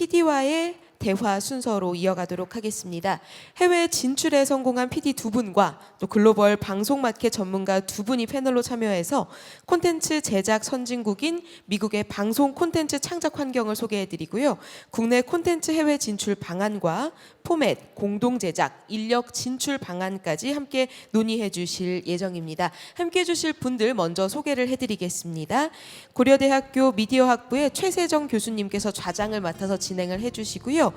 PD와의 대화 순서로 이어가도록 하겠습니다. 해외 진출에 성공한 PD 두 분과 또 글로벌 방송 마켓 전문가 두 분이 패널로 참여해서 콘텐츠 제작 선진국인 미국의 방송 콘텐츠 창작 환경을 소개해드리고요. 국내 콘텐츠 해외 진출 방안과 포맷, 공동 제작, 인력 진출 방안까지 함께 논의해 주실 예정입니다. 함께 해 주실 분들 먼저 소개를 해드리겠습니다. 고려대학교 미디어학부의 최세정 교수님께서 좌장을 맡아서 진행을 해주시고요.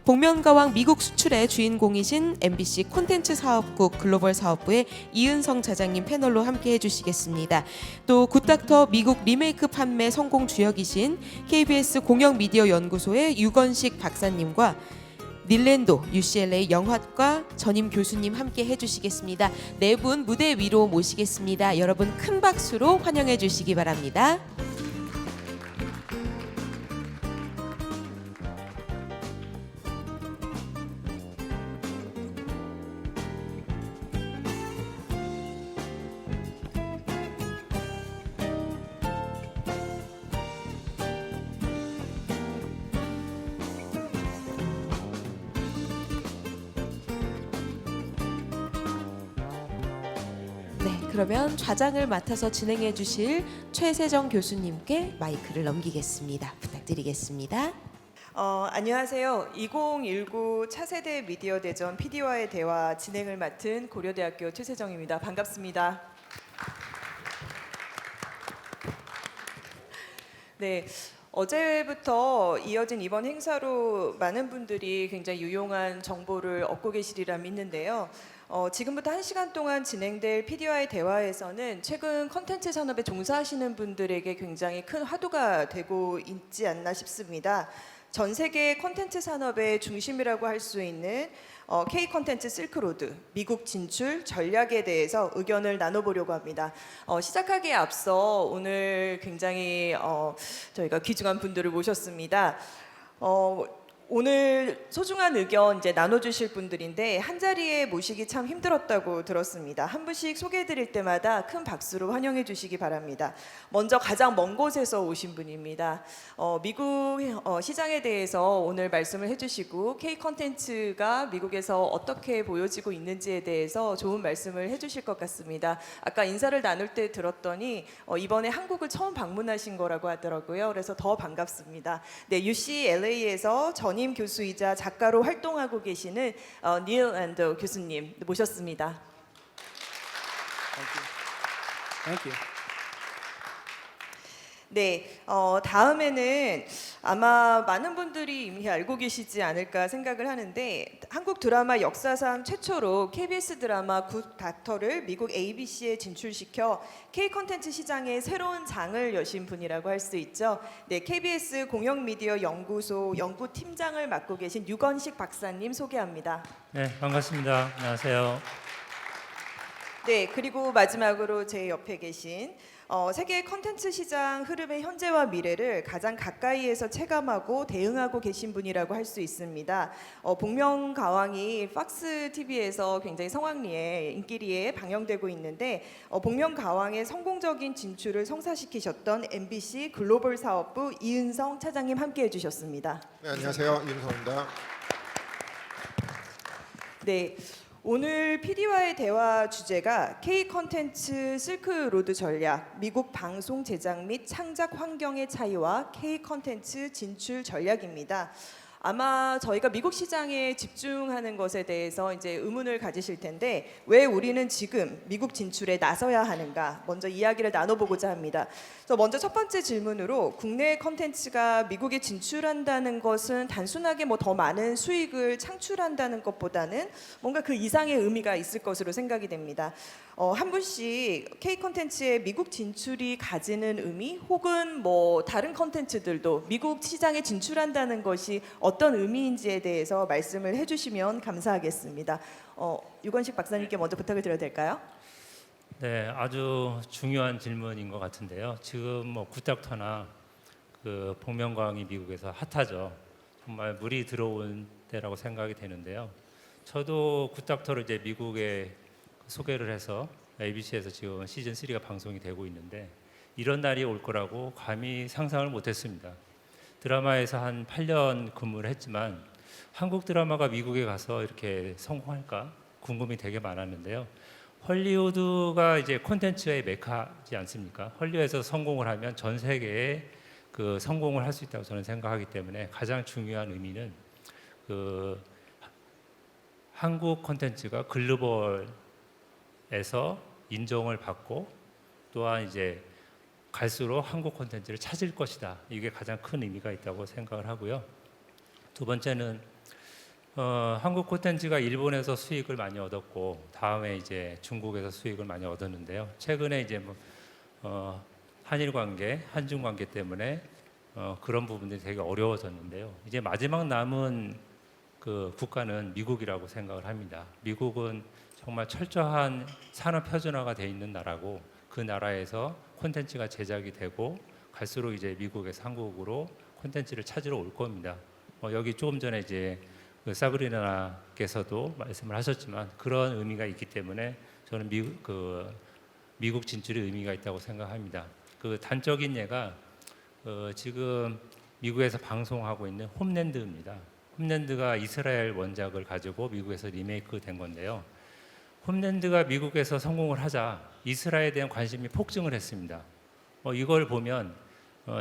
복면가왕 미국 수출의 주인공이신 MBC 콘텐츠 사업국 글로벌 사업부의 이은성 차장님 패널로 함께 해주시겠습니다. 또 굿닥터 미국 리메이크 판매 성공 주역이신 KBS 공영미디어 연구소의 유건식 박사님과 닐랜도 UCLA 영화과 전임 교수님 함께 해주시겠습니다. 네 분 무대 위로 모시겠습니다. 여러분 큰 박수로 환영해 주시기 바랍니다. 그러면 좌장을 맡아서 진행해 주실 최세정 교수님께 마이크를 넘기겠습니다. 부탁드리겠습니다. 안녕하세요. 2019 차세대 미디어 대전 PD와의 대화 진행을 맡은 고려대학교 최세정입니다. 반갑습니다. 네. 어제부터 이어진 이번 행사로 많은 분들이 굉장히 유용한 정보를 얻고 계시리라 믿는데요. 지금부터 1시간 동안 진행될 PD와의 대화에서는 최근 컨텐츠 산업에 종사하시는 분들에게 굉장히 큰 화두가 되고 있지 않나 싶습니다. 전 세계 컨텐츠 산업의 중심이라고 할 수 있는 K 컨텐츠 실크로드, 미국 진출 전략에 대해서 의견을 나눠보려고 합니다. 시작하기에 앞서 오늘 굉장히 저희가 귀중한 분들을 모셨습니다. 오늘 소중한 의견 이제 나눠주실 분들인데 한 자리에 모시기 참 힘들었다고 들었습니다. 한 분씩 소개해드릴 때마다 큰 박수로 환영해 주시기 바랍니다. 먼저 가장 먼 곳에서 오신 분입니다. 미국 시장에 대해서 오늘 말씀을 해주시고 K 컨텐츠가 미국에서 어떻게 보여지고 있는지에 대해서 좋은 말씀을 해주실 것 같습니다. 아까 인사를 나눌 때 들었더니 이번에 한국을 처음 방문하신 거라고 하더라고요. 그래서 더 반갑습니다. 네, UCLA에서 전임 교수이자 작가로 활동하고 계시는 닐 앤더 교수님 모셨습니다. Thank you. 네, 다음에는 아마 많은 분들이 이미 알고 계시지 않을까 생각을 하는데 한국 드라마 역사상 최초로 KBS 드라마 굿닥터를 미국 ABC에 진출시켜 K 컨텐츠 시장의 새로운 장을 여신 분이라고 할 수 있죠. 네, KBS 공영미디어 연구소 연구팀장을 맡고 계신 유건식 박사님 소개합니다. 네, 반갑습니다. 안녕하세요. 네, 그리고 마지막으로 제 옆에 계신 세계 컨텐츠 시장 흐름의 현재와 미래를 가장 가까이에서 체감하고 대응하고 계신 분이라고 할 수 있습니다. 복면가왕이 박스 TV에서 굉장히 성황리에 인기리에 방영되고 있는데 복면가왕의 성공적인 진출을 성사시키셨던 MBC 글로벌 사업부 이은성 차장님 함께해 주셨습니다. 네, 안녕하세요. 이은성입니다. 네. 오늘 PD와의 대화 주제가 K 컨텐츠 실크로드 전략, 미국 방송 제작 및 창작 환경의 차이와 K 컨텐츠 진출 전략입니다. 아마 저희가 미국 시장에 집중하는 것에 대해서 이제 의문을 가지실 텐데 왜 우리는 지금 미국 진출에 나서야 하는가 먼저 이야기를 나눠보고자 합니다. 그래서 먼저 첫 번째 질문으로 국내 컨텐츠가 미국에 진출한다는 것은 단순하게 뭐 더 많은 수익을 창출한다는 것보다는 뭔가 그 이상의 의미가 있을 것으로 생각이 됩니다. 한 분씩 K 컨텐츠의 미국 진출이 가지는 의미 혹은 뭐 다른 컨텐츠들도 미국 시장에 진출한다는 것이 어떤 의미인지에 대해서 말씀을 해주시면 감사하겠습니다. 유건식 박사님께 먼저 부탁을 드려도 될까요? 네, 아주 중요한 질문인 것 같은데요. 지금 뭐 굿닥터나 그 복면가왕이 미국에서 핫하죠. 정말 물이 들어온 때라고 생각이 되는데요. 저도 굿닥터를 이제 미국에 소개를 해서 ABC에서 지금 시즌 3가 방송이 되고 있는데 이런 날이 올 거라고 감히 상상을 못했습니다. 드라마에서 한 8년 근무를 했지만 한국 드라마가 미국에 가서 이렇게 성공할까 궁금이 되게 많았는데요. 헐리우드가 이제 콘텐츠의 메카지 않습니까? 헐리우드에서 성공을 하면 전 세계에 그 성공을 할 수 있다고 저는 생각하기 때문에 가장 중요한 의미는 그 한국 콘텐츠가 글로벌에서 인정을 받고 또한 이제 갈수록 한국 콘텐츠를 찾을 것이다. 이게 가장 큰 의미가 있다고 생각을 하고요. 두 번째는 한국 콘텐츠가 일본에서 수익을 많이 얻었고 다음에 이제 중국에서 수익을 많이 얻었는데요. 최근에 이제 한일 관계, 한중 관계 때문에 그런 부분들이 되게 어려워졌는데요. 이제 마지막 남은 그 국가는 미국이라고 생각을 합니다. 미국은 정말 철저한 산업 표준화가 돼 있는 나라고 그 나라에서 콘텐츠가 제작이 되고 갈수록 이제 미국에서 한국으로 콘텐츠를 찾으러 올 겁니다. 여기 조금 전에 이제 그 사브리나께서도 말씀을 하셨지만 그런 의미가 있기 때문에 저는 미국 진출의 의미가 있다고 생각합니다. 그 단적인 예가 지금 미국에서 방송하고 있는 홈랜드입니다. 홈랜드가 이스라엘 원작을 가지고 미국에서 리메이크 된 건데요. 홈랜드가 미국에서 성공을 하자 이스라엘에 대한 관심이 폭증을 했습니다. 이걸 보면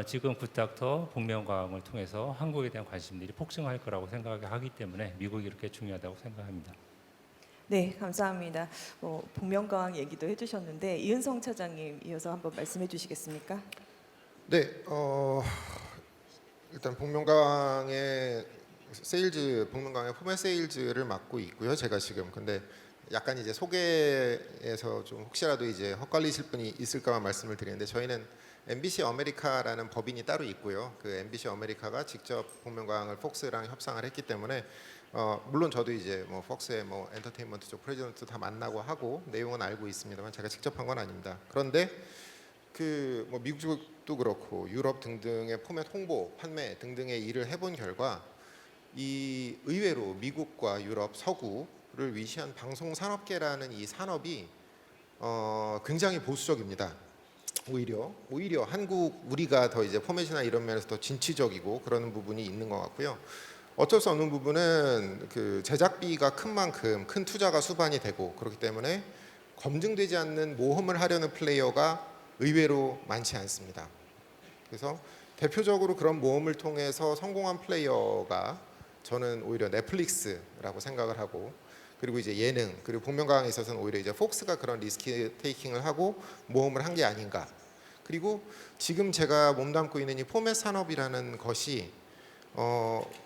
지금 굿닥터 복면가왕을 통해서 한국에 대한 관심들이 폭증할 거라고 생각하기 때문에 미국이 이렇게 중요하다고 생각합니다. 네, 감사합니다. 복면가왕 얘기도 해주셨는데 이은성 차장님 이어서 한번 말씀해 주시겠습니까? 네, 일단 복면가왕의 복면가왕의 포맷 세일즈를 맡고 있고요. 제가 지금 근데 약간 이제 소개에서 좀 혹시라도 이제 헛갈리실 분이 있을까봐 말씀을 드리는데 저희는 MBC 아메리카라는 법인이 따로 있고요. 그 MBC 아메리카가 직접 복면가왕을 폭스랑 협상을 했기 때문에 물론 저도 이제 뭐 폭스의 뭐 엔터테인먼트 쪽 프레지던트 다 만나고 하고 내용은 알고 있습니다만 제가 직접 한 건 아닙니다. 그런데 그 뭐 미국도 그렇고 유럽 등등의 포맷 홍보, 판매 등등의 일을 해본 결과 이 의외로 미국과 유럽, 서구를 위시한 방송 산업계라는 이 산업이 굉장히 보수적입니다. 오히려 한국 우리가 더 이제 포맷이나 이런 면에서 더 진취적이고 그러는 부분이 있는 것 같고요. 어쩔 수 없는 부분은 그 제작비가 큰 만큼 큰 투자가 수반이 되고 그렇기 때문에 검증되지 않는 모험을 하려는 플레이어가 의외로 많지 않습니다. 그래서 대표적으로 그런 모험을 통해서 성공한 플레이어가 저는 오히려 넷플릭스라고 생각을 하고 그리고 이제 예능 그리고 복면가왕에 있어서는 오히려 이제 폭스가 그런 리스크 테이킹을 하고 모험을 한 게 아닌가. 그리고 지금 제가 몸담고 있는 이 포맷 산업이라는 것이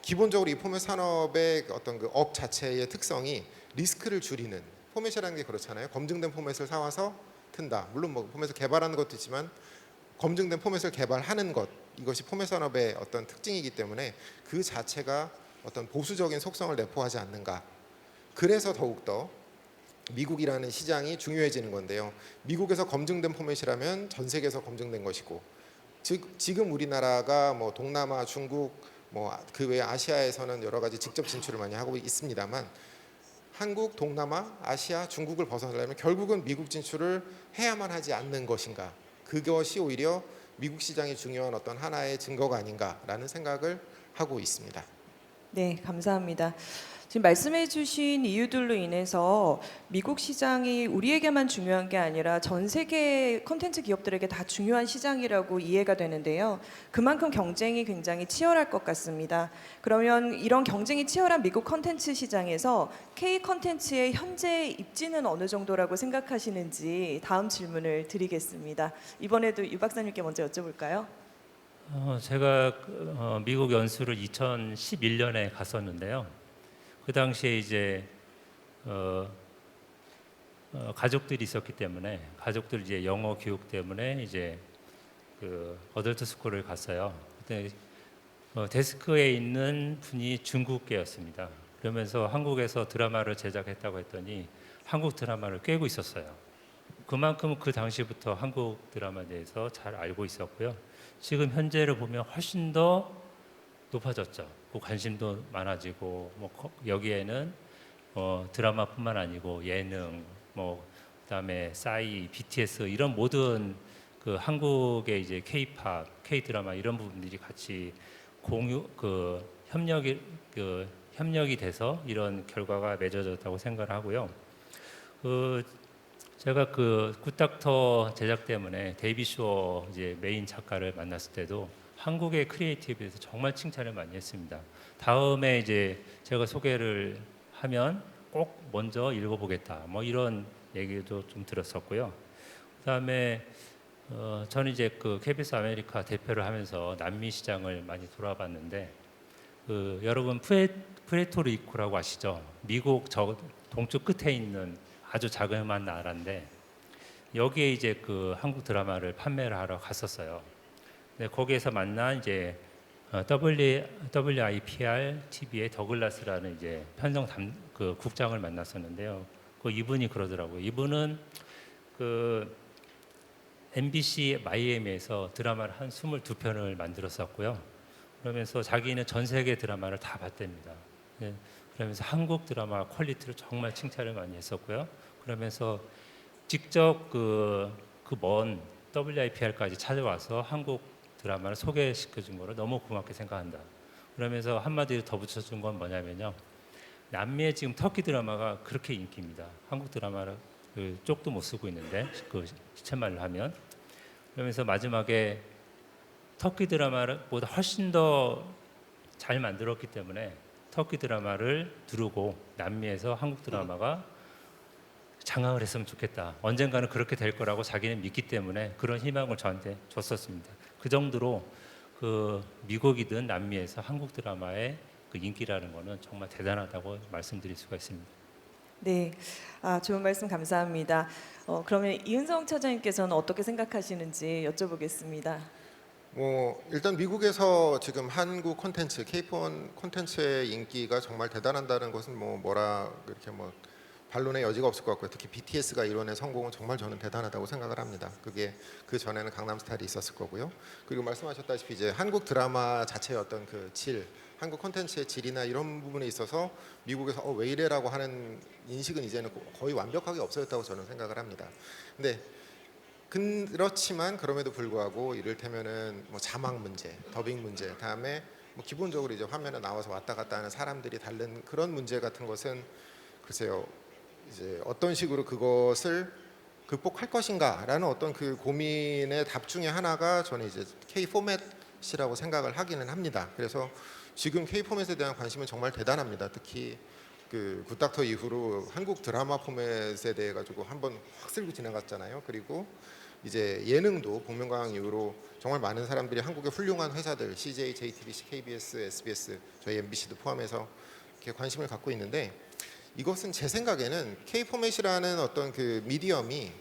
기본적으로 이 포맷 산업의 어떤 그 업 자체의 특성이 리스크를 줄이는 포맷이라는 게 그렇잖아요. 검증된 포맷을 사와서 튼다. 물론 뭐 포맷을 개발하는 것도 있지만 검증된 포맷을 개발하는 것 이것이 포맷 산업의 어떤 특징이기 때문에 그 자체가 어떤 보수적인 속성을 내포하지 않는가. 그래서 더욱더 미국이라는 시장이 중요해지는 건데요. 미국에서 검증된 포맷이라면 전 세계에서 검증된 것이고 지금 우리나라가 뭐 동남아, 중국 뭐 그 외 아시아에서는 여러 가지 직접 진출을 많이 하고 있습니다만 한국, 동남아, 아시아, 중국을 벗어나려면 결국은 미국 진출을 해야만 하지 않는 것인가. 그것이 오히려 미국 시장이 중요한 어떤 하나의 증거가 아닌가라는 생각을 하고 있습니다. 네, 감사합니다. 지금 말씀해 주신 이유들로 인해서 미국 시장이 우리에게만 중요한 게 아니라 전 세계 콘텐츠 기업들에게 다 중요한 시장이라고 이해가 되는데요. 그만큼 경쟁이 굉장히 치열할 것 같습니다. 그러면 이런 경쟁이 치열한 미국 콘텐츠 시장에서 K 콘텐츠의 현재 입지는 어느 정도라고 생각하시는지 다음 질문을 드리겠습니다. 이번에도 유 박사님께 먼저 여쭤볼까요? 제가 미국 연수를 2011년에 갔었는데요. 그 당시에 이제 가족들이 있었기 때문에 가족들 이제 영어 교육 때문에 이제 그 어덜트 스쿨을 갔어요. 그때 데스크에 있는 분이 중국계였습니다. 그러면서 한국에서 드라마를 제작했다고 했더니 한국 드라마를 꿰고 있었어요. 그만큼 그 당시부터 한국 드라마에 대해서 잘 알고 있었고요. 지금 현재를 보면 훨씬 더 높아졌죠. 그 관심도 많아지고 여기에는 드라마뿐만 아니고 예능, 그다음에 싸이, BTS 이런 모든 그 한국의 이제 K-팝, K 드라마 이런 부분들이 같이 공유 협력이 돼서 이런 결과가 맺어졌다고 생각을 하고요. 제가 굿닥터 제작 때문에 데이비 쇼어 이제 메인 작가를 만났을 때도 한국의 크리에이티브에서 정말 칭찬을 많이 했습니다. 다음에 이제 제가 소개를 하면 꼭 먼저 읽어보겠다. 뭐 이런 얘기도 좀 들었었고요. 그다음에 저는 이제 KBS 아메리카 대표를 하면서 남미 시장을 많이 돌아봤는데 여러분 푸에르토리코라고 아시죠? 미국 저 동쪽 끝에 있는 아주 자그마한 나라인데 여기에 이제 한국 드라마를 판매를 하러 갔었어요. 네, 거기에서 만난 이제 WIPR TV의 더글라스라는 이제 편성 국장을 만났었는데요. 이분이 그러더라고요. 이분은 MBC 마이애미에서 드라마를 한 22편을 만들었었고요. 그러면서 자기는 전 세계 드라마를 다 봤답니다. 네, 그러면서 한국 드라마 퀄리티를 정말 칭찬을 많이 했었고요. 그러면서 직접 먼 WIPR까지 찾아와서 한국 드라마를 소개시켜준 거를 너무 고맙게 생각한다. 그러면서 한마디로 더 붙여준 건 뭐냐면요. 남미의 지금 터키 드라마가 그렇게 인기입니다. 한국 드라마를 쪽도 못 쓰고 있는데 시쳇말로 하면. 그러면서 마지막에 터키 드라마보다 훨씬 더 잘 만들었기 때문에 터키 드라마를 두르고 남미에서 한국 드라마가 장악을 했으면 좋겠다. 언젠가는 그렇게 될 거라고 자기는 믿기 때문에 그런 희망을 저한테 줬었습니다. 그 정도로 미국이든 남미에서 한국 드라마의 인기라는 거는 정말 대단하다고 말씀드릴 수가 있습니다. 네, 좋은 말씀 감사합니다. 그러면 이은성 차장님께서는 어떻게 생각하시는지 여쭤보겠습니다. 일단 미국에서 지금 한국 콘텐츠, K-팝 콘텐츠의 인기가 정말 대단하다는 것은 뭐라 이렇게 반론의 여지가 없을 것 같고요. 특히 BTS가 이뤄낸 성공은 정말 저는 대단하다고 생각을 합니다. 그게 그 전에는 강남스타일이 있었을 거고요. 그리고 말씀하셨다시피 이제 한국 드라마 자체의 어떤 질, 한국 콘텐츠의 질이나 이런 부분에 있어서 미국에서 왜 이래라고 하는 인식은 이제는 거의 완벽하게 없어졌다고 저는 생각을 합니다. 근데 그렇지만 그럼에도 불구하고 이를테면은 자막 문제, 더빙 문제, 다음에 기본적으로 이제 화면에 나와서 왔다 갔다 하는 사람들이 다른 그런 문제 같은 것은 글쎄요. 이제 어떤 식으로 그것을 극복할 것인가라는 어떤 고민의 답 중에 하나가 저는 이제 K 포맷이라고 생각을 하기는 합니다. 그래서 지금 K 포맷에 대한 관심은 정말 대단합니다. 특히 굿닥터 이후로 한국 드라마 포맷에 대해 가지고 한번 확 쓸고 지나갔잖아요. 그리고 이제 예능도 복면가왕 이후로 정말 많은 사람들이 한국의 훌륭한 회사들 CJ, JTBC, KBS, SBS, 저희 MBC도 포함해서 이렇게 관심을 갖고 있는데 이것은 제 생각에는 K 포맷이라는 어떤 미디엄이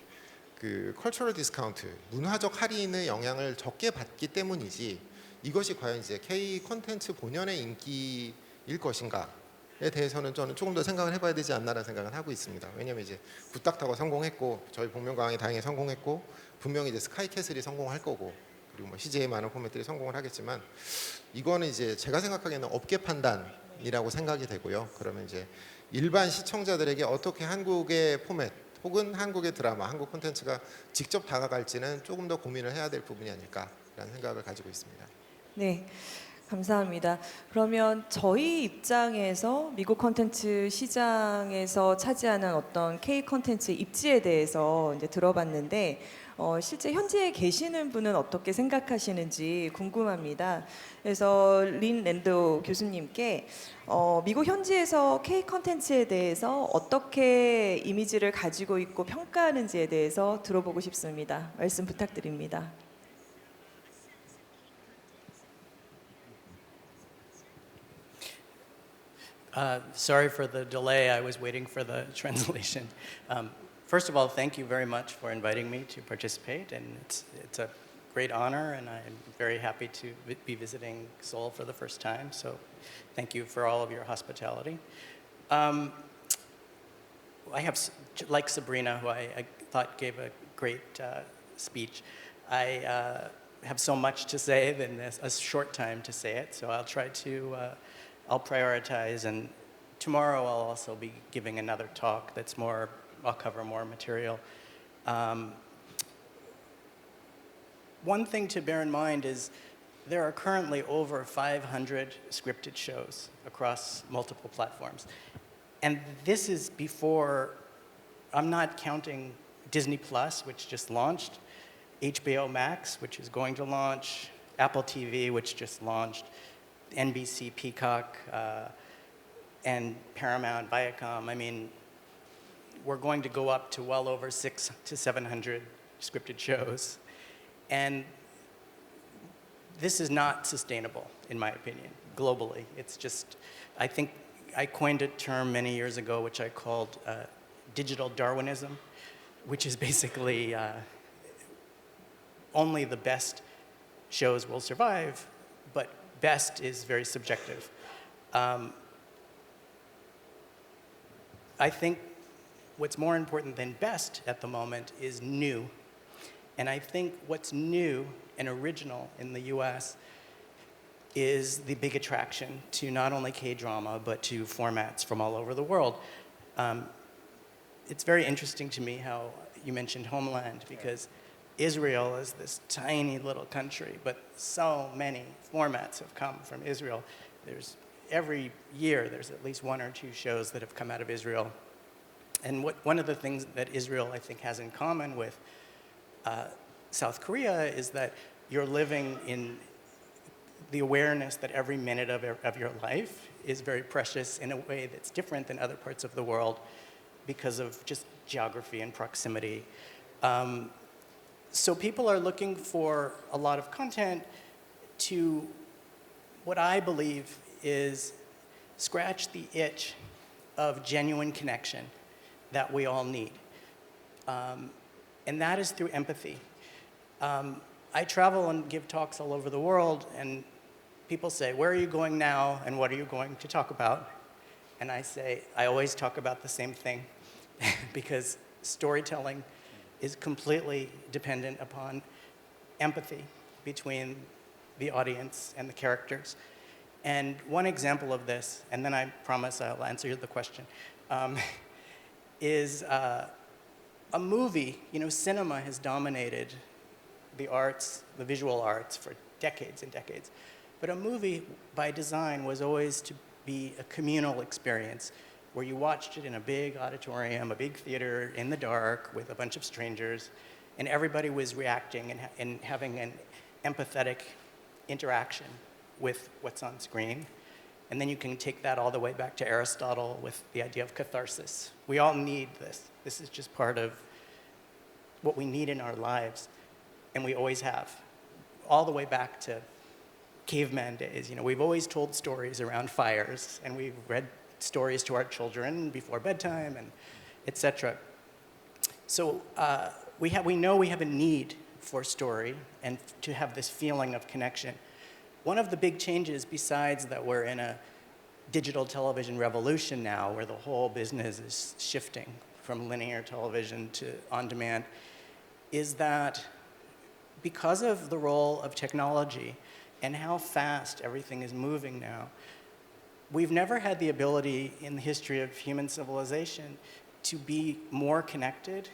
컬처럴 디스카운트, 문화적 할인의 영향을 적게 받기 때문이지 이것이 과연 이제 K 콘텐츠 본연의 인기일 것인가에 대해서는 저는 조금 더 생각을 해봐야 되지 않나라는 생각을 하고 있습니다. 왜냐하면 이제 굿닥터가 성공했고 저희 복면가왕이 다행히 성공했고 분명히 이제 스카이캐슬이 성공할 거고 그리고 CJ의 많은 포맷들이 성공을 하겠지만 이거는 이제 제가 생각하기에는 업계 판단이라고 생각이 되고요. 그러면 이제 일반 시청자들에게 어떻게 한국의 포맷 혹은 한국의 드라마, 한국 콘텐츠가 직접 다가갈지는 조금 더 고민을 해야 될 부분이 아닐까라는 생각을 가지고 있습니다. 네, 감사합니다. 그러면 저희 입장에서 미국 콘텐츠 시장에서 차지하는 어떤 K 콘텐츠 입지에 대해서 이제 들어봤는데 실제 현지에 계시는 분은 어떻게 생각하시는지 궁금합니다. 그래서 린 랜도 교수님께 미국 현지에서 K 콘텐츠에 대해서 어떻게 이미지를 가지고 있고 평가하는지에 대해서 들어보고 싶습니다. 말씀 부탁드립니다. Sorry for the delay. I was waiting for the translation. First of all, thank you very much for inviting me to participate, and it's a great honor, and I'm very happy to be visiting Seoul for the first time. So, thank you for all of your hospitality. I have, like Sabrina, who I thought gave a great speech. I have so much to say in a short time to say it, so I'll try to. I'll prioritize, and tomorrow I'll also be giving another talk that's more, I'll cover more material. One thing to bear in mind is there are currently over 500 scripted shows across multiple platforms. And this is before, I'm not counting Disney Plus, which just launched, HBO Max, which is going to launch, Apple TV, which just launched, NBC Peacock, and Paramount, Viacom. I mean, we're going to go up to well over 600 to 700 scripted shows. And this is not sustainable, in my opinion, globally. It's just, I think I coined a term many years ago, which I called digital Darwinism, which is basically only the best shows will survive, but best is very subjective. I think what's more important than best at the moment is new. And I think what's new and original in the US is the big attraction to not only K-drama, but to formats from all over the world. It's very interesting to me how you mentioned Homeland, because Israel is this tiny little country, but so many formats have come from Israel. Every year, there's at least 1 or 2 shows that have come out of Israel. And one of the things that Israel, I think, has in common with South Korea is that you're living in the awareness that every minute of your life is very precious in a way that's different than other parts of the world because of just geography and proximity. So people are looking for a lot of content to what I believe is scratch the itch of genuine connection that we all need. And that is through empathy. I travel and give talks all over the world, and people say, where are you going now, and what are you going to talk about? And I say, I always talk about the same thing, because storytelling is completely dependent upon empathy between the audience and the characters. And one example of this, and then I promise I'll answer the question, is a movie. You know, cinema has dominated the arts, the visual arts, for decades and decades. But a movie, by design, was always to be a communal experience where you watched it in a big auditorium, a big theater, in the dark, with a bunch of strangers, and everybody was reacting and having an empathetic interaction with what's on screen. And then you can take that all the way back to Aristotle with the idea of catharsis. We all need this. This is just part of what we need in our lives, and we always have, all the way back to caveman days. You know, we've always told stories around fires, and we've read stories to our children before bedtime, and et cetera. So we know we have a need for story and to have this feeling of connection. One of the big changes, besides that we're in a digital television revolution now, where the whole business is shifting from linear television to on-demand, is that because of the role of technology and how fast everything is moving now, we've never had the ability in the history of human civilization to be more connected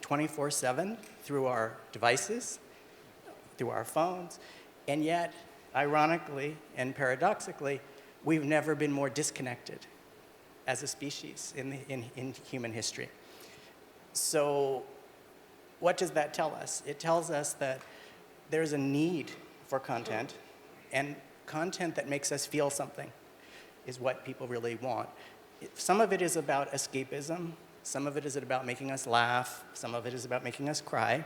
24/7 through our devices, through our phones, and yet, ironically and paradoxically, we've never been more disconnected as a species in human history. So what does that tell us? It tells us that there's a need for content, and content that makes us feel something is what people really want. Some of it is about escapism, some of it is about making us laugh, some of it is about making us cry,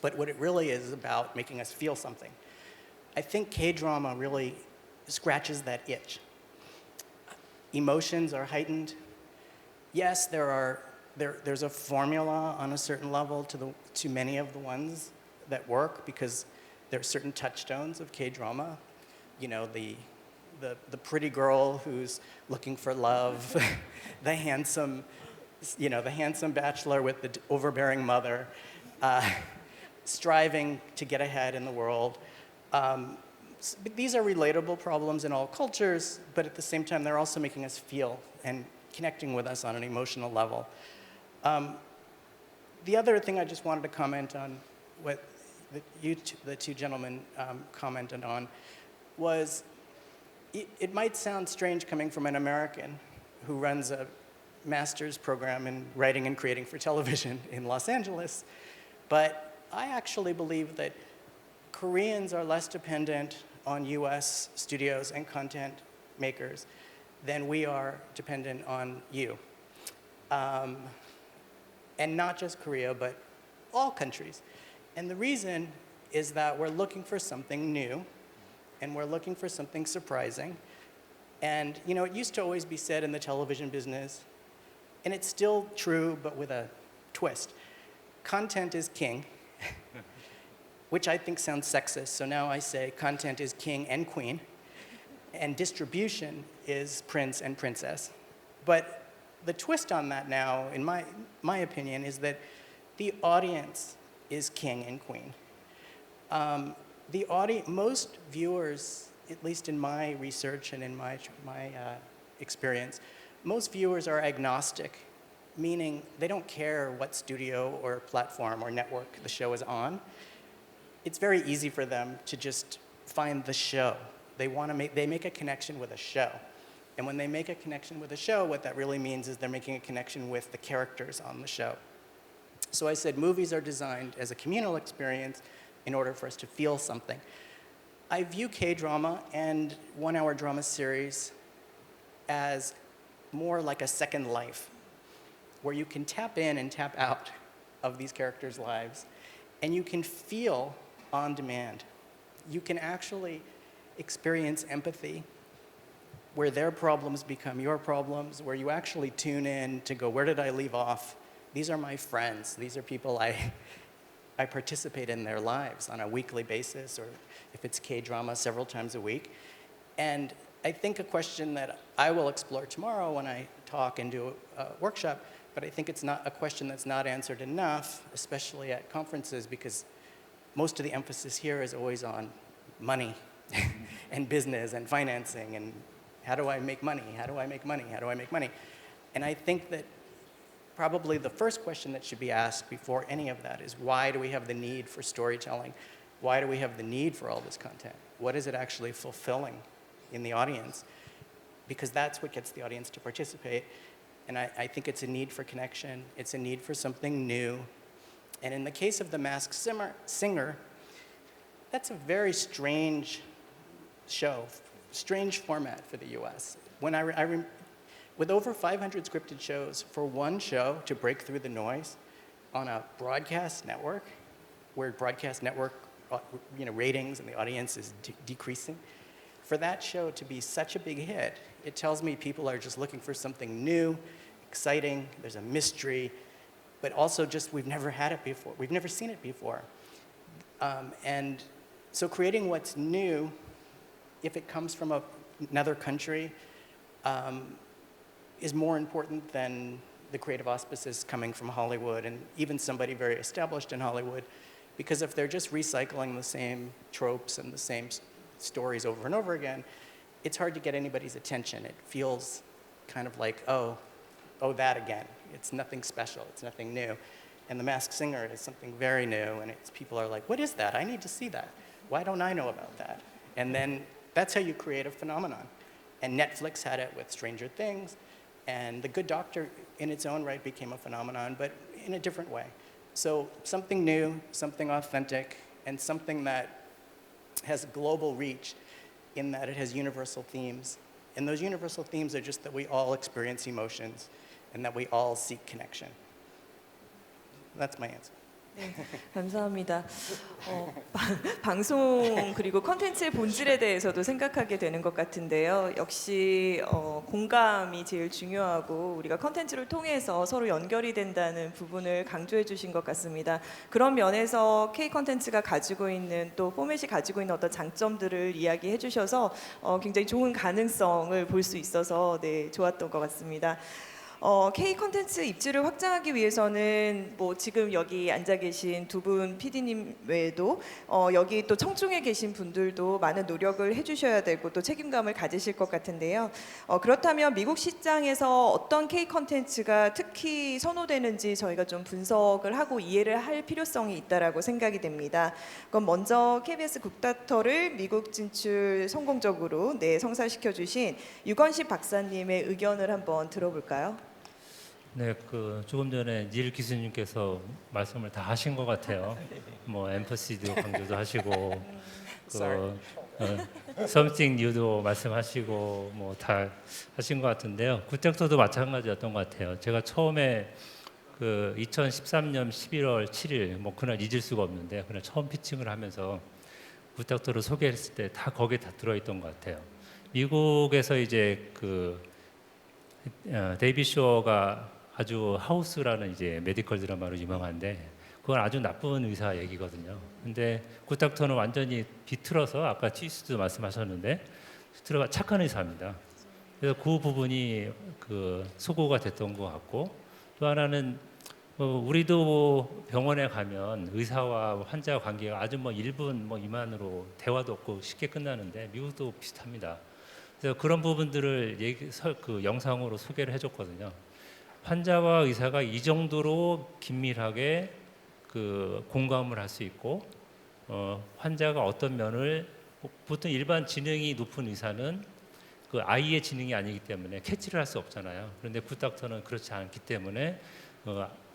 but what it really is about making us feel something. I think K-drama really scratches that itch. Emotions are heightened. Yes, there's a formula on a certain level to many of the ones that work, because there are certain touchstones of K-drama. You know, the pretty girl who's looking for love, the handsome bachelor with the overbearing mother, striving to get ahead in the world. These are relatable problems in all cultures, but at the same time, they're also making us feel and connecting with us on an emotional level. The other thing I just wanted to comment on, what the two gentlemen commented on was it might sound strange coming from an American who runs a master's program in writing and creating for television in Los Angeles, but I actually believe that Koreans are less dependent on US studios and content makers than we are dependent on you. And not just Korea, but all countries. And the reason is that we're looking for something new, and we're looking for something surprising. And you know, it used to always be said in the television business, and it's still true, but with a twist. Content is king, which I think sounds sexist, so now I say content is king and queen, and distribution is prince and princess. But the twist on that now, in my opinion, is that the audience is king and queen. Most viewers, at least in my research and in my experience, most viewers are agnostic, meaning they don't care what studio or platform or network the show is on. It's very easy for them to just find the show. They make a connection with a show. And when they make a connection with a show, what that really means is they're making a connection with the characters on the show. So I said movies are designed as a communal experience in order for us to feel something. I view K-drama and one-hour drama series as more like a second life, where you can tap in and tap out of these characters' lives, and you can feel on demand. You can actually experience empathy, where their problems become your problems, where you actually tune in to go, where did I leave off? These are my friends. These are people I participate in their lives on a weekly basis, or if it's K-drama, several times a week. And I think a question that I will explore tomorrow when I talk and do a workshop, but I think it's not a question that's not answered enough, especially at conferences, because most of the emphasis here is always on money and business and financing and how do I make money? How do I make money? How do I make money? And I think that probably the first question that should be asked before any of that is, why do we have the need for storytelling? Why do we have the need for all this content? What is it actually fulfilling in the audience? Because that's what gets the audience to participate. And I think it's a need for connection. It's a need for something new. And in the case of The Masked Singer, that's a very strange show, strange format for the US. With over 500 scripted shows, for one show to break through the noise on a broadcast network, where broadcast network ratings and the audience is decreasing, for that show to be such a big hit, it tells me people are just looking for something new, exciting, there's a mystery, but also just we've never had it before, we've never seen it before. And so creating what's new, if it comes from another country, is more important than the creative auspices coming from Hollywood and even somebody very established in Hollywood, because if they're just recycling the same tropes and the same stories over and over again, it's hard to get anybody's attention. It feels kind of like, oh, that again. It's nothing special, it's nothing new. And The Masked Singer is something very new, and people are like, what is that? I need to see that. Why don't I know about that? And then that's how you create a phenomenon. And Netflix had it with Stranger Things, and The Good Doctor in its own right became a phenomenon, but in a different way. So something new, something authentic, and something that has global reach in that it has universal themes. And those universal themes are just that we all experience emotions and that we all seek connection. That's my answer. 네, 감사합니다. 방송 그리고 컨텐츠의 본질에 대해서도 생각하게 되는 것 같은데요. 역시 공감이 제일 중요하고 우리가 컨텐츠를 통해서 서로 연결이 된다는 부분을 강조해 주신 것 같습니다. 그런 면에서 K 컨텐츠가 가지고 있는 또 포맷이 가지고 있는 어떤 장점들을 이야기해 주셔서 굉장히 좋은 가능성을 볼 수 있어서 네, 좋았던 것 같습니다. K 컨텐츠 입지를 확장하기 위해서는 뭐 지금 여기 앉아 계신 두 분 PD님 외에도 여기 또 청중에 계신 분들도 많은 노력을 해주셔야 되고 또 책임감을 가지실 것 같은데요. 그렇다면 미국 시장에서 어떤 K 컨텐츠가 특히 선호되는지 저희가 좀 분석을 하고 이해를 할 필요성이 있다라고 생각이 됩니다. 그럼 먼저 KBS 국다터를 미국 진출 성공적으로 성사시켜 주신 유건식 박사님의 의견을 한번 들어볼까요? 네, 그 조금 전에 닐 기수님께서 말씀을 다 하신 것 같아요. 뭐 엠퍼시도 강조도 하시고, something new도 말씀하시고, 뭐 다 하신 것 같은데요. 굿닥터도 마찬가지였던 것 같아요. 제가 처음에 그 2013년 11월 7일, 뭐 그날 잊을 수가 없는데, 그날 처음 피칭을 하면서 굿닥터를 소개했을 때 다 거기에 다 들어있던 것 같아요. 미국에서 이제 그 데이비 쇼가 아주 하우스라는 이제 메디컬 드라마로 유명한데 그건 아주 나쁜 의사 얘기거든요. 근데 굿닥터는 완전히 비틀어서 아까 치수도 말씀하셨는데 비틀어가 착한 의사입니다. 그래서 그 부분이 그 소구가 됐던 것 같고 또 하나는 우리도 병원에 가면 의사와 환자 관계가 아주 뭐 1분 뭐 미만으로 대화도 없고 쉽게 끝나는데 미국도 비슷합니다. 그래서 그런 부분들을 그 영상으로 소개를 해줬거든요. 환자와 의사가 이 정도로 긴밀하게 그 공감을 할 수 있고 환자가 어떤 면을 보통 일반 지능이 높은 의사는 그 아이의 지능이 아니기 때문에 캐치를 할 수 없잖아요. 그런데 굿닥터는 그렇지 않기 때문에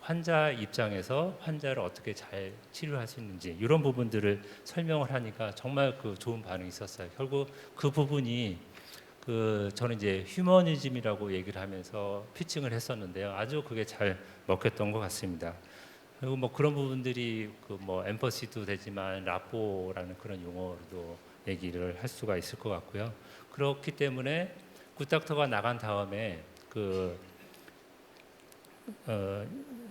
환자 입장에서 환자를 어떻게 잘 치료할 수 있는지 이런 부분들을 설명을 하니까 정말 그 좋은 반응이 있었어요. 결국 그 부분이 그 저는 이제 휴머니즘이라고 얘기를 하면서 피칭을 했었는데요. 아주 그게 잘 먹혔던 것 같습니다. 그리고 뭐 그런 부분들이 그 뭐 엠퍼시도 되지만 라포라는 그런 용어로도 얘기를 할 수가 있을 것 같고요. 그렇기 때문에 굿닥터가 나간 다음에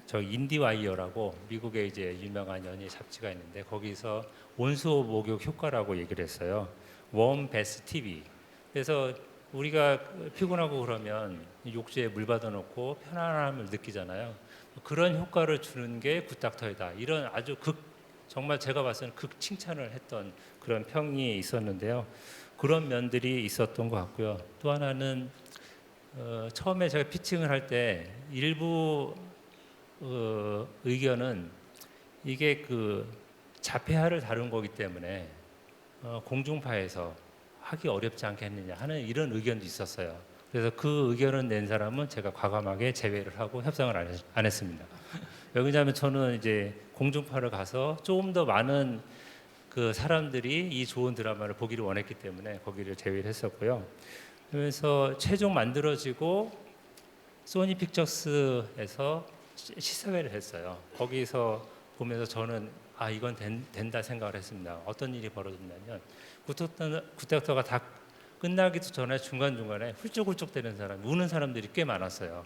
저 인디와이어라고 미국의 이제 유명한 연예 잡지가 있는데 거기서 온수 목욕 효과라고 얘기를 했어요. 웜 베스 TV. 그래서 우리가 피곤하고 그러면 욕조에 물 받아놓고 편안함을 느끼잖아요. 그런 효과를 주는 게 굿닥터이다. 이런 아주 정말 제가 봤을 때는 극 칭찬을 했던 그런 평이 있었는데요. 그런 면들이 있었던 것 같고요. 또 하나는 처음에 제가 피칭을 할 때 일부 의견은 이게 그 자폐아를 다룬 거기 때문에 공중파에서 하기 어렵지 않겠느냐 하는 이런 의견도 있었어요. 그래서 그 의견을 낸 사람은 제가 과감하게 제외를 하고 협상을 안 했습니다. 왜냐하면 저는 이제 공중파를 가서 조금 더 많은 그 사람들이 이 좋은 드라마를 보기를 원했기 때문에 거기를 제외를 했었고요. 그래서 최종 만들어지고 소니 픽처스에서 시사회를 했어요. 거기서 보면서 저는 이건 된다 생각을 했습니다. 어떤 일이 벌어졌냐면 굿닥터가 다 끝나기도 전에 중간중간에 훌쩍훌쩍 되는 사람, 우는 사람들이 꽤 많았어요.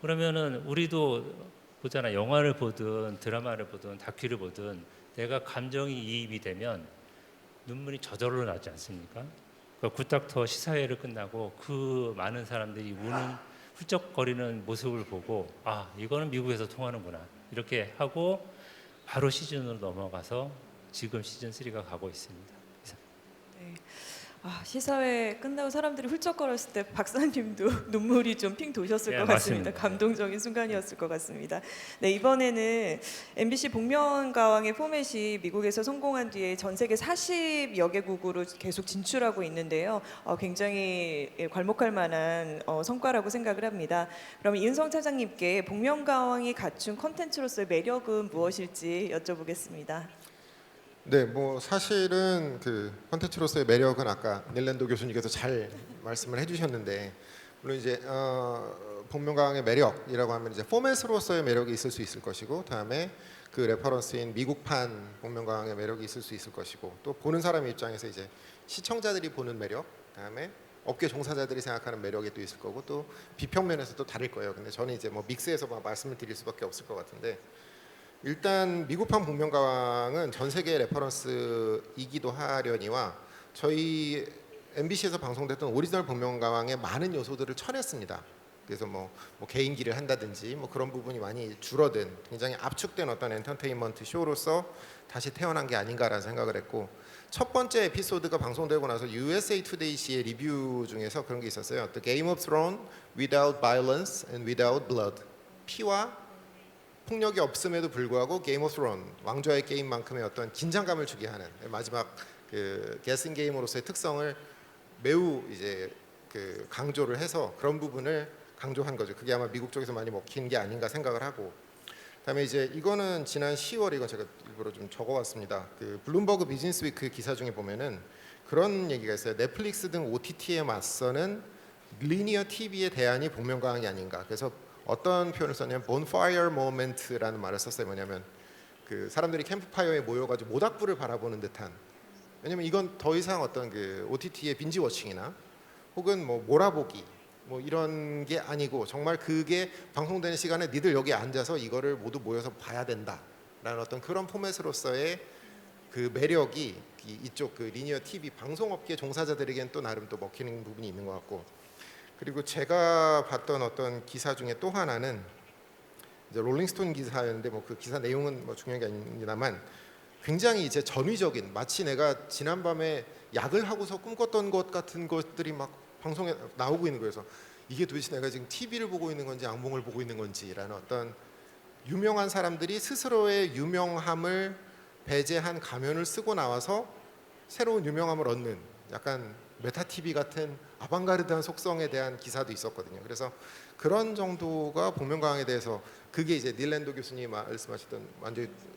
그러면은 우리도 보잖아. 영화를 보든 드라마를 보든 다큐를 보든 내가 감정이 이입이 되면 눈물이 저절로 나지 않습니까? 그러니까 굿닥터 시사회를 끝나고 그 많은 사람들이 우는 훌쩍거리는 모습을 보고 이거는 미국에서 통하는구나 이렇게 하고 바로 시즌으로 넘어가서 지금 시즌 3가 가고 있습니다. 네. 시사회 끝나고 사람들이 훌쩍거렸을 때 박사님도 눈물이 좀 핑 도셨을 것 같습니다. 맞습니다. 감동적인 순간이었을 것 같습니다. 네, 이번에는 MBC 복면가왕의 포맷이 미국에서 성공한 뒤에 전 세계 40여 개국으로 계속 진출하고 있는데요. 굉장히 괄목할 만한 성과라고 생각을 합니다. 그럼 이은성 차장님께 복면가왕이 갖춘 컨텐츠로서의 매력은 무엇일지 여쭤보겠습니다. 네, 뭐 사실은 그 콘텐츠로서의 매력은 아까 닐랜도 교수님께서 잘 말씀을 해주셨는데 물론 이제 복면가왕의 매력이라고 하면 이제 포맷으로서의 매력이 있을 수 있을 것이고 다음에 그 레퍼런스인 미국판 복면가왕의 매력이 있을 수 있을 것이고 또 보는 사람 입장에서 이제 시청자들이 보는 매력, 다음에 업계 종사자들이 생각하는 매력이 또 있을 거고 또 비평면에서 또 다를 거예요. 근데 저는 이제 뭐 믹스해서 말씀을 드릴 수밖에 없을 것 같은데. 일단 미국판 복면가왕은 전 세계 레퍼런스이기도 하려니와 저희 MBC에서 방송됐던 오리지널 복면가왕의 많은 요소들을 쳐냈습니다. 그래서 뭐 개인기를 한다든지 뭐 그런 부분이 많이 줄어든 굉장히 압축된 어떤 엔터테인먼트 쇼로서 다시 태어난 게 아닌가라는 생각을 했고 첫 번째 에피소드가 방송되고 나서 USA Today 씨의 리뷰 중에서 그런 게 있었어요. The Game of Thrones without violence and without blood. 피와 폭력이 없음에도 불구하고 게임 오브 스론 왕좌의 게임만큼의 어떤 긴장감을 주게 하는 마지막 그 게싱 게임으로서의 특성을 매우 이제 그 강조를 해서 그런 부분을 강조한 거죠. 그게 아마 미국 쪽에서 많이 먹힌 게 아닌가 생각을 하고. 그다음에 이제 이거는 지난 10월 이거 제가 일부러 좀 적어왔습니다. 그 블룸버그 비즈니스 위크 기사 중에 보면은 그런 얘기가 있어요. 넷플릭스 등 OTT에 맞서는 리니어 TV의 대안이 복면가왕이 아닌가. 그래서 어떤 표현을 썼냐면 bonfire moment라는 말을 썼어요. 뭐냐면 그 사람들이 캠프파이어에 모여가지고 모닥불을 바라보는 듯한. 왜냐면 이건 더 이상 어떤 그 OTT의 빈지 워칭이나 혹은 뭐 몰아보기 뭐 이런 게 아니고 정말 그게 방송되는 시간에 니들 여기 앉아서 이거를 모두 모여서 봐야 된다라는 어떤 그런 포맷으로서의 그 매력이 이쪽 그 리니어 TV 방송업계 종사자들에겐 또 나름 또 먹히는 부분이 있는 것 같고. 그리고 제가 봤던 어떤 기사 중에 또 하나는 이제 롤링스톤 기사였는데 뭐 그 기사 내용은 뭐 중요한 게 아닙니다만 굉장히 이제 전위적인 마치 내가 지난밤에 약을 하고서 꿈꿨던 것 같은 것들이 막 방송에 나오고 있는 거여서 이게 도대체 내가 지금 TV를 보고 있는 건지 악몽을 보고 있는 건지라는 어떤 유명한 사람들이 스스로의 유명함을 배제한 가면을 쓰고 나와서 새로운 유명함을 얻는 약간 메타 TV 같은 아방가르드한 속성에 대한 기사도 있었거든요. 그래서 그런 정도가 복면가왕에 대해서 그게 이제 닐 랜도 교수님이 말씀하셨던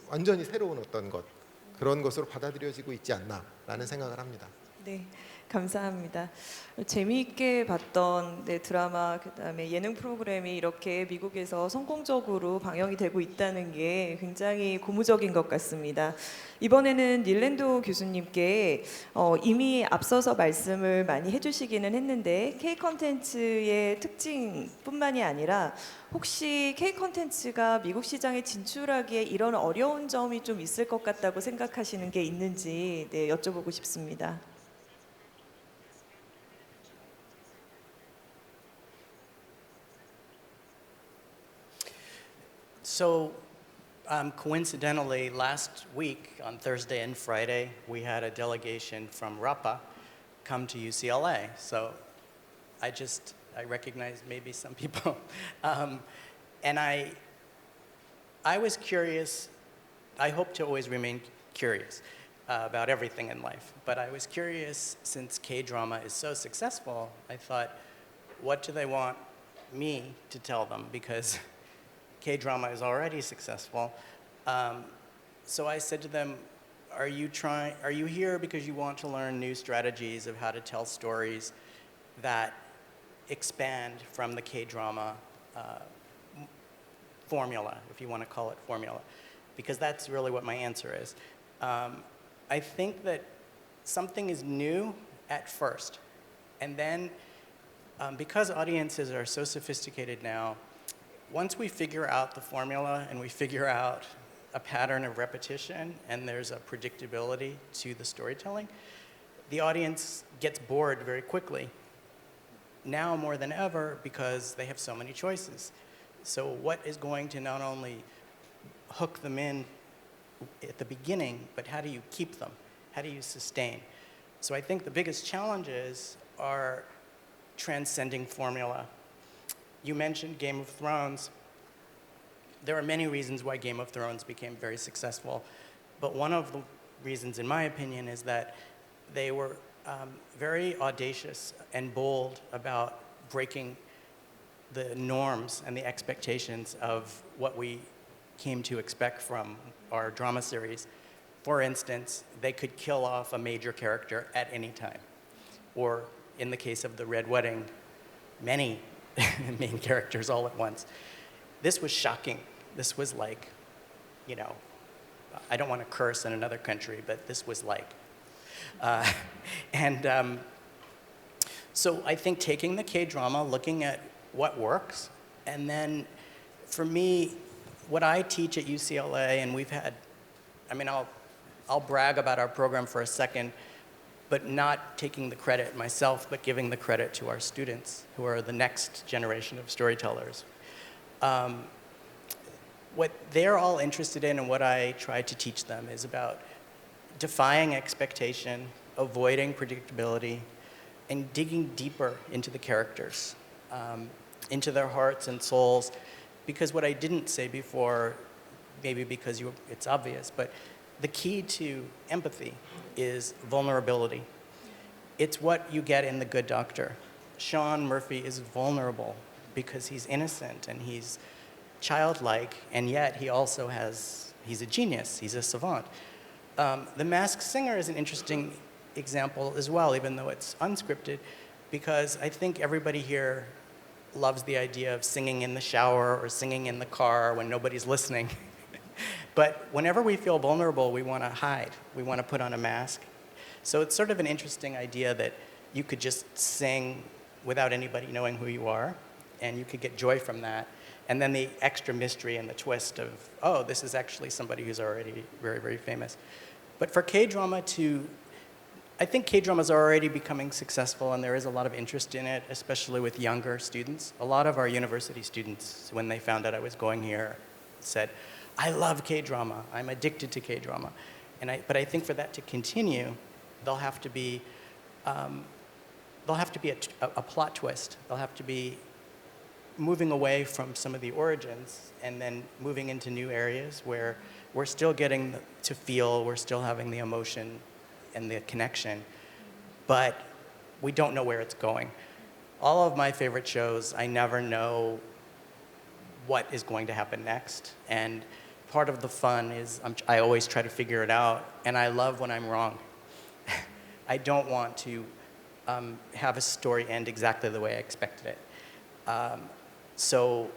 완전히 새로운 어떤 것 그런 것으로 받아들여지고 있지 않나라는 생각을 합니다. 네, 감사합니다. 재미있게 봤던 드라마 그다음에 예능 프로그램이 이렇게 미국에서 성공적으로 방영이 되고 있다는 게 굉장히 고무적인 것 같습니다. 이번에는 닐랜도 교수님께 이미 앞서서 말씀을 많이 해주시기는 했는데 K 컨텐츠의 특징뿐만이 아니라 혹시 K 컨텐츠가 미국 시장에 진출하기에 이런 어려운 점이 좀 있을 것 같다고 생각하시는 게 있는지 여쭤보고 싶습니다. So, coincidentally, last week on Thursday and Friday, we had a delegation from RAPA come to UCLA. So, I recognize maybe some people, and I was curious. I hope to always remain curious about everything in life, but I was curious since K-drama is so successful. I thought, what do they want me to tell them? Because K-drama is already successful. So I said to them, are you here because you want to learn new strategies of how to tell stories that expand from the K-drama formula, if you want to call it formula? Because that's really what my answer is. I think that something is new at first, and then because audiences are so sophisticated now, once we figure out the formula and we figure out a pattern of repetition and there's a predictability to the storytelling, the audience gets bored very quickly. Now more than ever because they have so many choices. So what is going to not only hook them in at the beginning, but how do you keep them? How do you sustain? So I think the biggest challenges are transcending formula. You mentioned Game of Thrones. There are many reasons why Game of Thrones became very successful, but one of the reasons, in my opinion, is that they were very audacious and bold about breaking the norms and the expectations of what we came to expect from our drama series. For instance, they could kill off a major character at any time. Or in the case of the Red Wedding, many main characters all at once. This was shocking. This was like, you know, I don't want to curse in another country, but this was like. So I think taking the K-drama, looking at what works, and then for me, what I teach at UCLA, and we've had, I mean, I'll brag about our program for a second, but not taking the credit myself, but giving the credit to our students, who are the next generation of storytellers. What they're all interested in and what I try to teach them is about defying expectation, avoiding predictability, and digging deeper into the characters, into their hearts and souls. Because what I didn't say before, maybe because it's obvious, but the key to empathy is vulnerability. It's what you get in The Good Doctor. Sean Murphy is vulnerable because he's innocent and he's childlike, and yet he also he's a genius, he's a savant. The Masked Singer is an interesting example as well, even though it's unscripted, because I think everybody here loves the idea of singing in the shower or singing in the car when nobody's listening. But whenever we feel vulnerable, we want to hide. We want to put on a mask. So it's sort of an interesting idea that you could just sing without anybody knowing who you are, and you could get joy from that. And then the extra mystery and the twist of, oh, this is actually somebody who's already very, very famous. But for K-drama I think K-drama is already becoming successful, and there is a lot of interest in it, especially with younger students. A lot of our university students, when they found out I was going here, said, I love K-drama. I'm addicted to K-drama. But I think for that to continue, there'll have to be a plot twist. There'll have to be moving away from some of the origins and then moving into new areas where we're still getting to feel, we're still having the emotion and the connection, but we don't know where it's going. All of my favorite shows, I never know what is going to happen next. And part of the fun is I always try to figure it out, and I love when I'm wrong. I don't want to have a story end exactly the way I expected it. So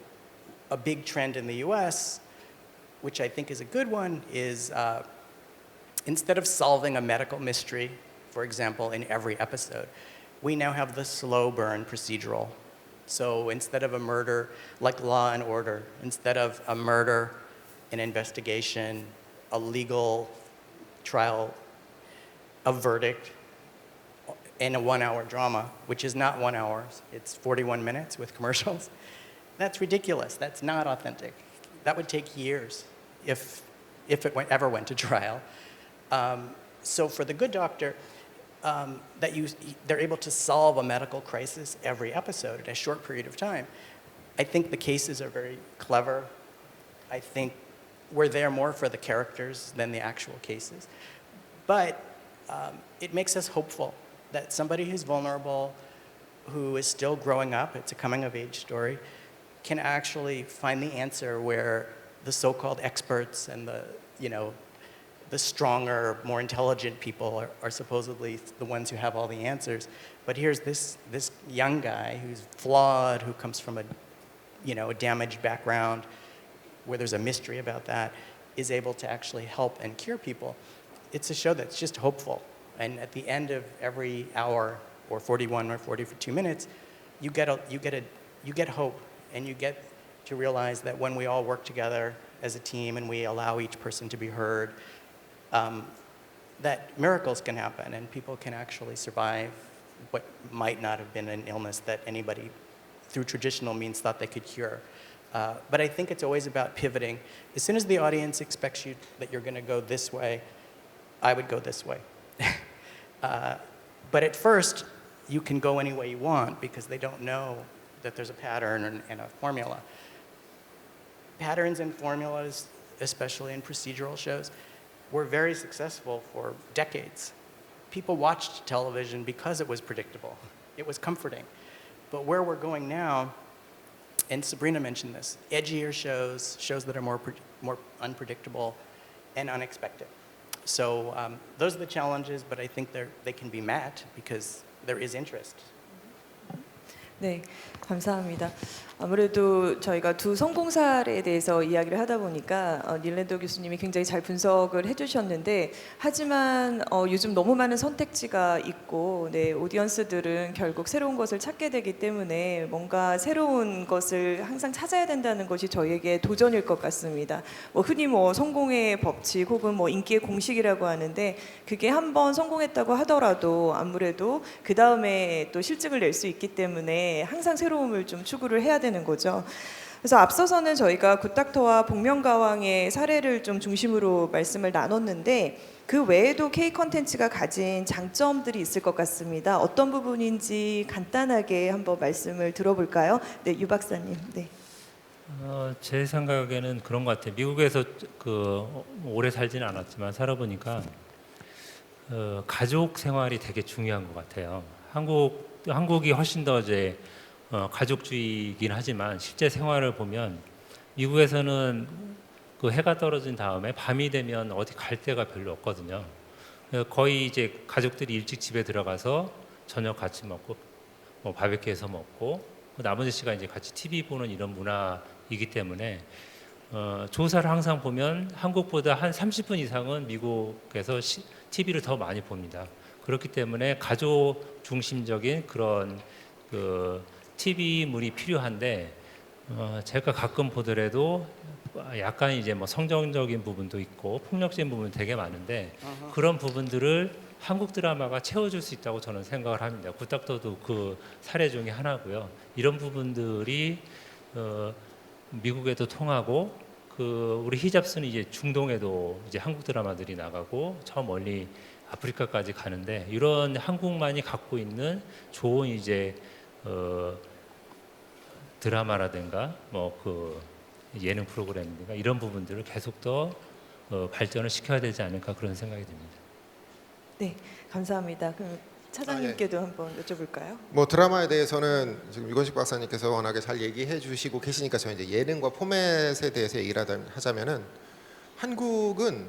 a big trend in the US, which I think is a good one, is instead of solving a medical mystery, for example, in every episode, we now have the slow burn procedural. So instead of a murder, like Law and Order, instead of a murder, an investigation, a legal trial, a verdict, and a 1-hour drama, which is not 1 hour, it's 41 minutes with commercials. That's ridiculous. That's not authentic. That would take years if it ever went to trial. So for The Good Doctor, they're able to solve a medical crisis every episode in a short period of time. I think the cases are very clever. I think we're there more for the characters than the actual cases. But it makes us hopeful that somebody who's vulnerable, who is still growing up, it's a coming-of-age story, can actually find the answer where the so-called experts and the stronger, more intelligent people are supposedly the ones who have all the answers. But here's this young guy who's flawed, who comes from a damaged background, where there's a mystery about that, is able to actually help and cure people. It's a show that's just hopeful. And at the end of every hour, or 41 or 42 minutes, you get hope, and you get to realize that when we all work together as a team and we allow each person to be heard, that miracles can happen and people can actually survive what might not have been an illness that anybody through traditional means thought they could cure. But I think it's always about pivoting. As soon as the audience expects you that you're going to go this way, I would go this way. But at first, you can go any way you want because they don't know that there's a pattern and a formula. Patterns and formulas, especially in procedural shows, were very successful for decades. People watched television because it was predictable. It was comforting. But where we're going now, and Sabrina mentioned this, edgier shows that are more unpredictable and unexpected. So those are the challenges, but I think they can be met because there is interest. 네, 감사합니다. 아무래도 저희가 두 성공 사례에 대해서 이야기를 하다 보니까 닐랜더 교수님이 굉장히 잘 분석을 해주셨는데, 하지만 요즘 너무 많은 선택지가 있고, 네, 오디언스들은 결국 새로운 것을 찾게 되기 때문에 뭔가 새로운 것을 항상 찾아야 된다는 것이 저희에게 도전일 것 같습니다. 흔히 성공의 법칙 혹은 인기의 공식이라고 하는데, 그게 한번 성공했다고 하더라도 아무래도 그 다음에 또 실증을 낼 수 있기 때문에 항상 새로움을 좀 추구를 해야 되는 거죠. 그래서 앞서서는 저희가 굿닥터와 복면가왕의 사례를 좀 중심으로 말씀을 나눴는데, 그 외에도 K 컨텐츠가 가진 장점들이 있을 것 같습니다. 어떤 부분인지 간단하게 한번 말씀을 들어볼까요? 네, 유 박사님. 네. 제 생각에는 그런 것 같아요. 미국에서 오래 살지는 않았지만 살아보니까 가족 생활이 되게 중요한 것 같아요. 한국이 훨씬 더 이제 가족주의이긴 하지만 실제 생활을 보면 미국에서는 그 해가 떨어진 다음에 밤이 되면 어디 갈 데가 별로 없거든요. 거의 이제 가족들이 일찍 집에 들어가서 저녁 같이 먹고 바베큐해서 먹고 나머지 시간 이제 같이 TV 보는 이런 문화이기 때문에 조사를 항상 보면 한국보다 한 30분 이상은 미국에서 TV를 더 많이 봅니다. 그렇기 때문에 가족 중심적인 그런 TV물이 필요한데 제가 가끔 보더라도 약간 이제 성정적인 부분도 있고 폭력적인 부분 되게 많은데 그런 부분들을 한국 드라마가 채워줄 수 있다고 저는 생각을 합니다. 굿닥터도 그 사례 중에 하나고요. 이런 부분들이 미국에도 통하고 우리 히잡스는 이제 중동에도 이제 한국 드라마들이 나가고 저 멀리 아프리카까지 가는데 이런 한국만이 갖고 있는 좋은 이제 드라마라든가 예능 프로그램인가 이런 부분들을 계속 더 발전을 시켜야 되지 않을까 그런 생각이 듭니다. 네, 감사합니다. 그럼 차장님께도 한번 여쭤볼까요? 드라마에 대해서는 지금 유건식 박사님께서 워낙에 잘 얘기해 주시고 계시니까 저는 이제 예능과 포맷에 대해서 얘기를 하자면은 한국은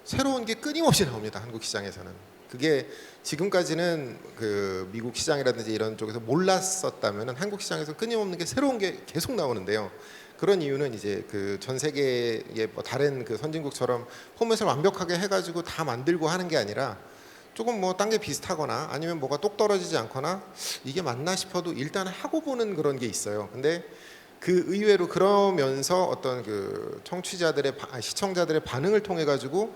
새로운 게 끊임없이 나옵니다. 한국 시장에서는. 그게 지금까지는 그 미국 시장이라든지 이런 쪽에서 몰랐었다면은 한국 시장에서 끊임없는 게 새로운 게 계속 나오는데요. 그런 이유는 이제 그 전 세계의 다른 그 선진국처럼 포맷을 완벽하게 해가지고 다 만들고 하는 게 아니라 조금 딴 게 비슷하거나 아니면 뭐가 똑 떨어지지 않거나 이게 맞나 싶어도 일단 하고 보는 그런 게 있어요. 근데 그 의외로 그러면서 어떤 그 시청자들의 반응을 통해 가지고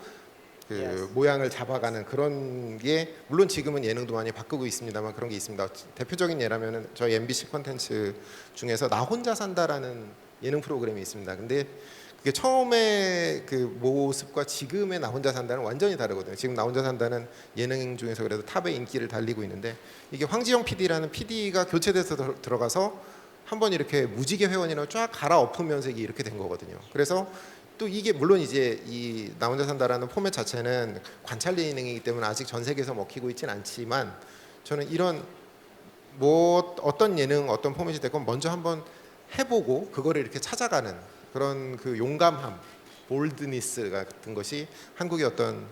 모양을 잡아가는 그런 게 물론 지금은 예능도 많이 바꾸고 있습니다만 그런 게 있습니다. 대표적인 예라면은 저희 MBC 콘텐츠 중에서 나 혼자 산다라는 예능 프로그램이 있습니다. 근데 그게 처음에 그 모습과 지금의 나 혼자 산다는 완전히 다르거든요. 지금 나 혼자 산다는 예능 중에서 그래도 탑의 인기를 달리고 있는데 이게 황지영 PD라는 PD가 교체돼서 들어가서 한번 이렇게 무지개 회원이랑 쫙 갈아엎으면서 이게 이렇게 된 거거든요. 그래서 또 이게 물론 이제 이 나 혼자 산다라는 포맷 자체는 관찰 예능이기 때문에 아직 전 세계에서 먹히고 있지는 않지만 저는 이런 어떤 예능 어떤 포맷이 됐건 먼저 한번 해보고 그거를 이렇게 찾아가는 그런 그 용감함, 볼드니스 같은 것이 한국의 어떤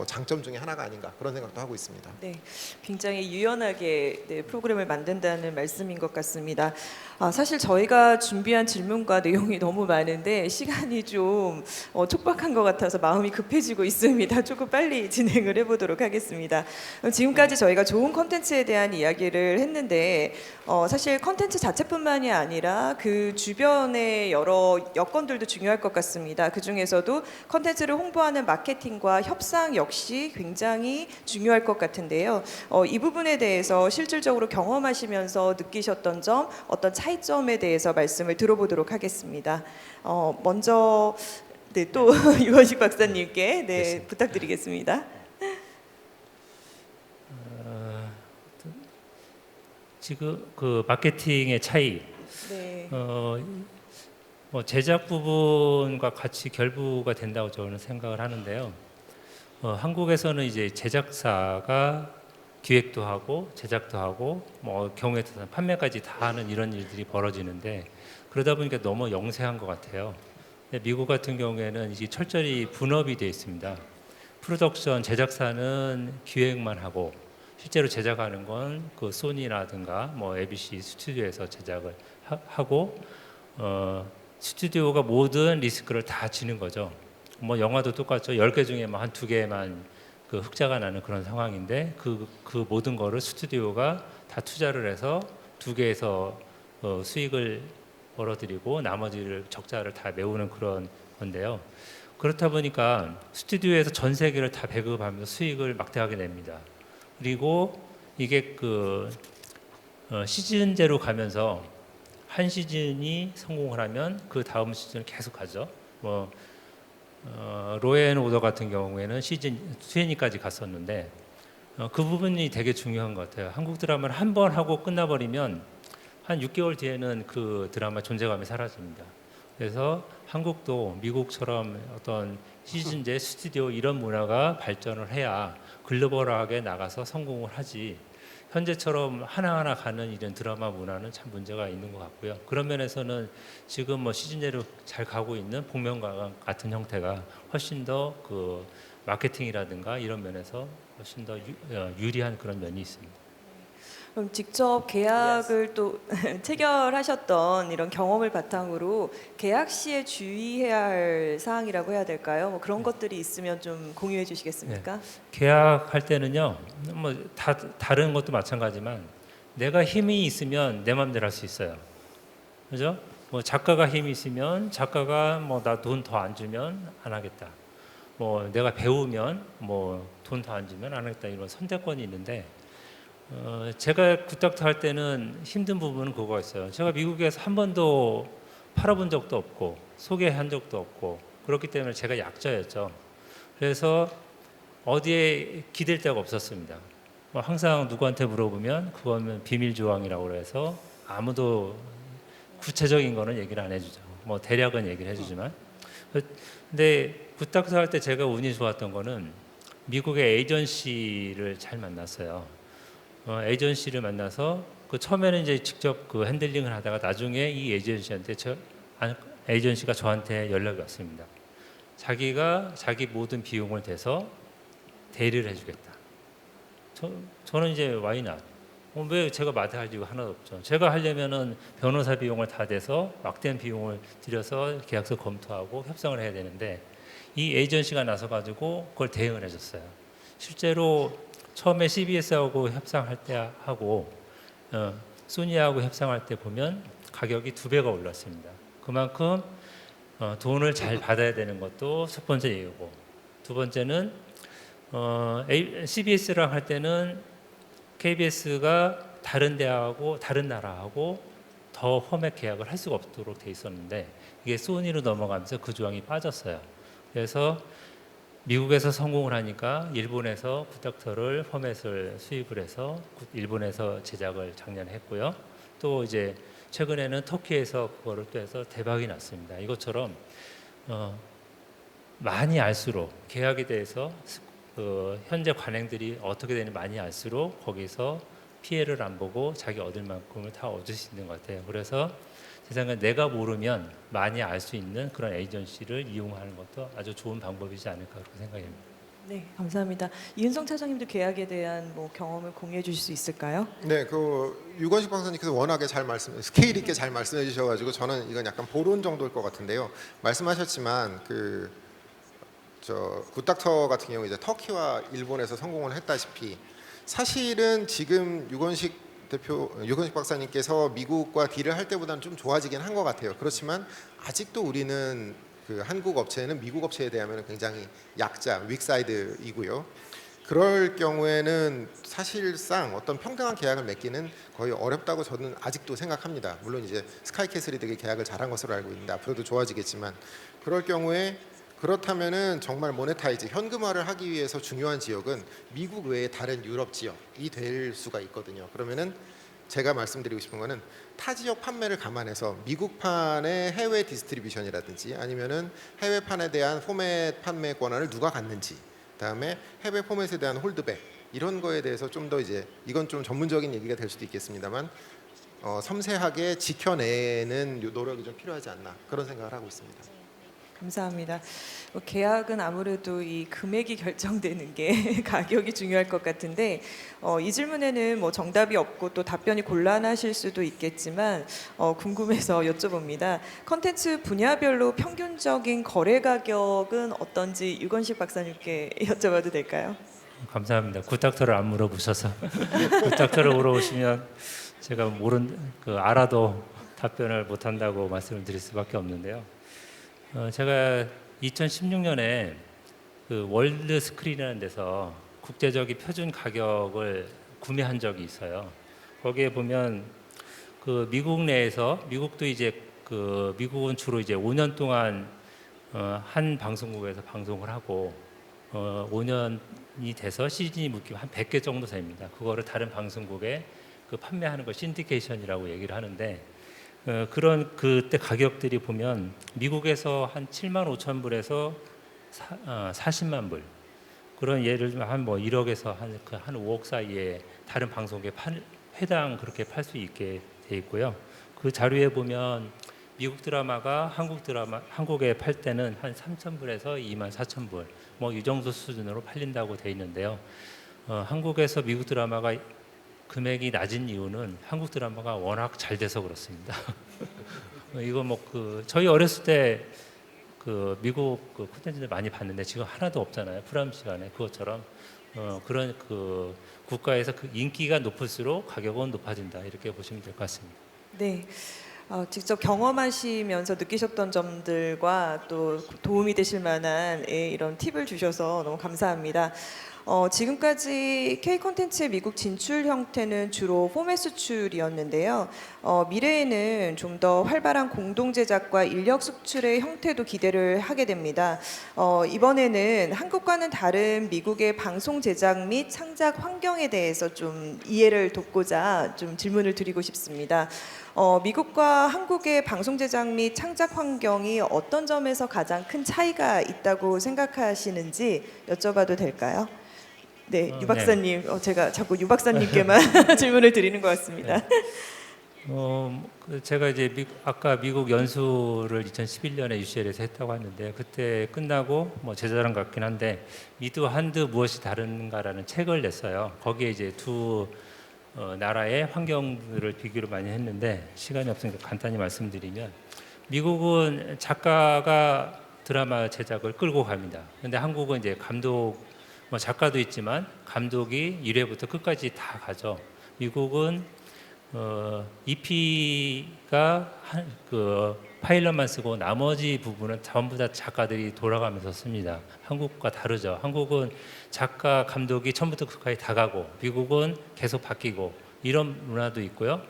장점 중에 하나가 아닌가 그런 생각도 하고 있습니다. 네, 굉장히 유연하게 프로그램을 만든다는 말씀인 것 같습니다. 사실 저희가 준비한 질문과 내용이 너무 많은데 시간이 좀 촉박한 것 같아서 마음이 급해지고 있습니다. 조금 빨리 진행을 해보도록 하겠습니다. 지금까지 저희가 좋은 컨텐츠에 대한 이야기를 했는데 사실 컨텐츠 자체뿐만이 아니라 그 주변의 여러 여건들도 중요할 것 같습니다. 그 중에서도 컨텐츠를 홍보하는 마케팅과 협상 역시 굉장히 중요할 것 같은데요. 이 부분에 대해서 실질적으로 경험하시면서 느끼셨던 점, 어떤 차이점에 대해서 말씀을 들어보도록 하겠습니다. 먼저 또 유건식 박사님께 부탁드리겠습니다. 지금 그 마케팅의 차이, 네. 제작 부분과 같이 결부가 된다고 저는 생각을 하는데요. 한국에서는 이제 제작사가 기획도 하고 제작도 하고 경우에 따라서 판매까지 다 하는 이런 일들이 벌어지는데 그러다 보니까 너무 영세한 것 같아요. 근데 미국 같은 경우에는 이게 철저히 분업이 되어 있습니다. 프로덕션 제작사는 기획만 하고 실제로 제작하는 건 그 소니라든가 뭐 ABC 스튜디오에서 제작을 하고 스튜디오가 모든 리스크를 다 지는 거죠. 뭐 영화도 똑같죠. 10개 중에 한 2개만 그 흑자가 나는 그런 상황인데 그 모든 거를 스튜디오가 다 투자를 해서 2개에서 수익을 벌어들이고 나머지를 적자를 다 메우는 그런 건데요. 그렇다 보니까 스튜디오에서 전 세계를 다 배급하면서 수익을 막대하게 냅니다. 그리고 이게 시즌제로 가면서 한 시즌이 성공을 하면 그 다음 시즌을 계속 가죠. 뭐 로앤오더 같은 경우에는 시즌 20까지 갔었는데 그 부분이 되게 중요한 것 같아요. 한국 드라마를 한 번 하고 끝나버리면 한 6개월 뒤에는 그 드라마 존재감이 사라집니다. 그래서 한국도 미국처럼 어떤 시즌제 스튜디오 이런 문화가 발전을 해야 글로벌하게 나가서 성공을 하지, 현재처럼 하나하나 가는 이런 드라마 문화는 참 문제가 있는 것 같고요. 그런 면에서는 지금 뭐 시즌제로 잘 가고 있는 복면가왕 같은 형태가 훨씬 더 그 마케팅이라든가 이런 면에서 훨씬 더 유리한 그런 면이 있습니다. 그럼 직접 계약을 또 체결하셨던 이런 경험을 바탕으로 계약 시에 주의해야 할 사항이라고 해야 될까요? 뭐 그런 것들이 있으면 좀 공유해 주시겠습니까? 계약할 때는요, 뭐 다른 것도 마찬가지지만 내가 힘이 있으면 내 마음대로 할 수 있어요. 그죠? 뭐 작가가 힘이 있으면 작가가 뭐 나 돈 더 안 주면 안 하겠다. 뭐 내가 배우면 뭐 돈 더 안 주면 안 하겠다, 이런 선택권이 있는데 제가 굿닥터 할 때는 힘든 부분은 그거가 있어요. 제가 미국에서 한 번도 팔아본 적도 없고 소개한 적도 없고 그렇기 때문에 제가 약자였죠. 그래서 어디에 기댈 데가 없었습니다. 뭐 항상 누구한테 물어보면 그거는 비밀 조항이라고 해서 아무도 구체적인 거는 얘기를 안 해주죠. 뭐 대략은 얘기를 해주지만. 근데 굿닥터 할 때 제가 운이 좋았던 거는 미국의 에이전시를 잘 만났어요. 에이전시를 만나서 그 처음에는 이제 직접 그 핸들링을 하다가 나중에 이 에이전시한테 에이전시가 저한테 연락이 왔습니다. 자기가 자기 모든 비용을 대서 대리를 해주겠다. 저는 이제 why not? 왜 제가 맡아할 이유가 하나도 없죠. 제가 하려면은 변호사 비용을 다 대서 막대한 비용을 들여서 계약서 검토하고 협상을 해야 되는데 이 에이전시가 나서 가지고 그걸 대응을 해줬어요. 실제로 처음에 CBS하고 협상할 때 하고 소니하고 협상할 때 보면 가격이 2배가 올랐습니다. 그만큼 돈을 잘 받아야 되는 것도 첫 번째 이유고, 두 번째는 CBS랑 할 때는 KBS가 다른 대하고 다른 나라하고 더 포맷 계약을 할 수가 없도록 돼 있었는데 이게 소니로 넘어가면서 그 조항이 빠졌어요. 그래서 미국에서 성공을 하니까 일본에서 굿닥터를 포맷을 수입을 해서 일본에서 제작을 작년에 했고요. 또 이제 최근에는 터키에서 그거를 또 해서 대박이 났습니다. 이것처럼 많이 알수록 계약에 대해서 현재 관행들이 어떻게 되는지 많이 알수록 거기서 피해를 안 보고 자기 얻을 만큼을 다 얻을 수 있는 것 같아요. 그래서 제 생각에 내가 모르면 많이 알 수 있는 그런 에이전시를 이용하는 것도 아주 좋은 방법이지 않을까 그렇게 생각합니다. 네, 감사합니다. 이은성 차장님도 계약에 대한 뭐 경험을 공유해 주실 수 있을까요? 네, 그 유건식 박사님께서 워낙에 스케일 있게 잘 말씀해 주셔가지고 저는 이건 약간 보론 정도일 것 같은데요. 말씀하셨지만 굿닥터 같은 경우 이제 터키와 일본에서 성공을 했다시피 사실은 지금 유건식 박사님께서 미국과 딜을 할 때보다는 좀 좋아지긴 한 것 같아요. 그렇지만 아직도 우리는 그 한국 업체는 미국 업체에 대하면 굉장히 약자, 윅사이드이고요. 그럴 경우에는 사실상 어떤 평등한 계약을 맺기는 거의 어렵다고 저는 아직도 생각합니다. 물론 이제 스카이캐슬이 되게 계약을 잘한 것으로 알고 있는데 앞으로도 좋아지겠지만 그럴 경우에 그렇다면은 정말 모네타이즈 현금화를 하기 위해서 중요한 지역은 미국 외에 다른 유럽 지역이 될 수가 있거든요. 그러면은 제가 말씀드리고 싶은 거는 타 지역 판매를 감안해서 미국판의 해외 디스트리뷰션이라든지 아니면은 해외판에 대한 포맷 판매 권한을 누가 갖는지, 그다음에 해외 포맷에 대한 홀드백 이런 거에 대해서 좀 더 이제 이건 좀 전문적인 얘기가 될 수도 있겠습니다만 섬세하게 지켜내는 노력이 좀 필요하지 않나 그런 생각을 하고 있습니다. 감사합니다. 계약은 아무래도 이 금액이 결정되는 게 가격이 중요할 것 같은데 이 질문에는 뭐 정답이 없고 또 답변이 곤란하실 수도 있겠지만 궁금해서 여쭤봅니다. 컨텐츠 분야별로 평균적인 거래 가격은 어떤지 유건식 박사님께 여쭤봐도 될까요? 감사합니다. 굿닥터를 안 물어보셔서 굿닥터를 물어보시면 제가 알아도 답변을 못 한다고 말씀을 드릴 수밖에 없는데요. 제가 2016년에 그 월드 스크린이라는 데서 국제적인 표준 가격을 구매한 적이 있어요. 거기에 보면 그 미국 내에서 미국도 이제 미국은 주로 이제 5년 동안 한 방송국에서 방송을 하고 5년이 돼서 시즌이 묶이면 한 100개 정도 됩니다. 그거를 다른 방송국에 판매하는 걸 신디케이션이라고 얘기를 하는데 그런 그때 가격들이 보면 미국에서 한 7만 5천 불에서 40만 불 그런 예를 들면 한 1억에서 한 5억 사이에 다른 방송국에 회당 그렇게 팔 수 있게 돼 있고요. 그 자료에 보면 미국 드라마가 한국에 팔 때는 한 3천 불에서 2만 4천 불 뭐 이 정도 수준으로 팔린다고 돼 있는데요. 한국에서 미국 드라마가 금액이 낮은 이유는 한국 드라마가 워낙 잘 돼서 그렇습니다. 이거 저희 어렸을 때 미국 콘텐츠들 많이 봤는데 지금 하나도 없잖아요. 프라임 시간에 그것처럼 그런 국가에서 인기가 높을수록 가격은 높아진다 이렇게 보시면 될 것 같습니다. 네. 직접 경험하시면서 느끼셨던 점들과 또 도움이 되실 만한 이런 팁을 주셔서 너무 감사합니다. 지금까지 K 콘텐츠의 미국 진출 형태는 주로 포맷 수출이었는데요. 미래에는 좀 더 활발한 공동 제작과 인력 수출의 형태도 기대를 하게 됩니다. 이번에는 한국과는 다른 미국의 방송 제작 및 창작 환경에 대해서 좀 이해를 돕고자 좀 질문을 드리고 싶습니다. 미국과 한국의 방송 제작 및 창작 환경이 어떤 점에서 가장 큰 차이가 있다고 생각하시는지 여쭤봐도 될까요? 네, 유 박사님. 제가 자꾸 유 박사님께만 질문을 드리는 것 같습니다. 제가 이제 아까 미국 연수를 2011년에 UCL에서 했다고 하는데 그때 끝나고 제 자랑 같긴 한데 미드 한드 무엇이 다른가라는 책을 냈어요. 거기에 이제 두 나라의 환경들을 비교를 많이 했는데 시간이 없으니까 간단히 말씀드리면 미국은 작가가 드라마 제작을 끌고 갑니다. 근데 한국은 이제 감독 작가도 있지만 감독이 1회부터 끝까지 다 가죠. 미국은 EP가 파일럿만 쓰고 나머지 부분은 전부 다 작가들이 돌아가면서 씁니다. 한국과 다르죠. 한국은 작가, 감독이 처음부터 끝까지 다 가고 미국은 계속 바뀌고 이런 문화도 있고요.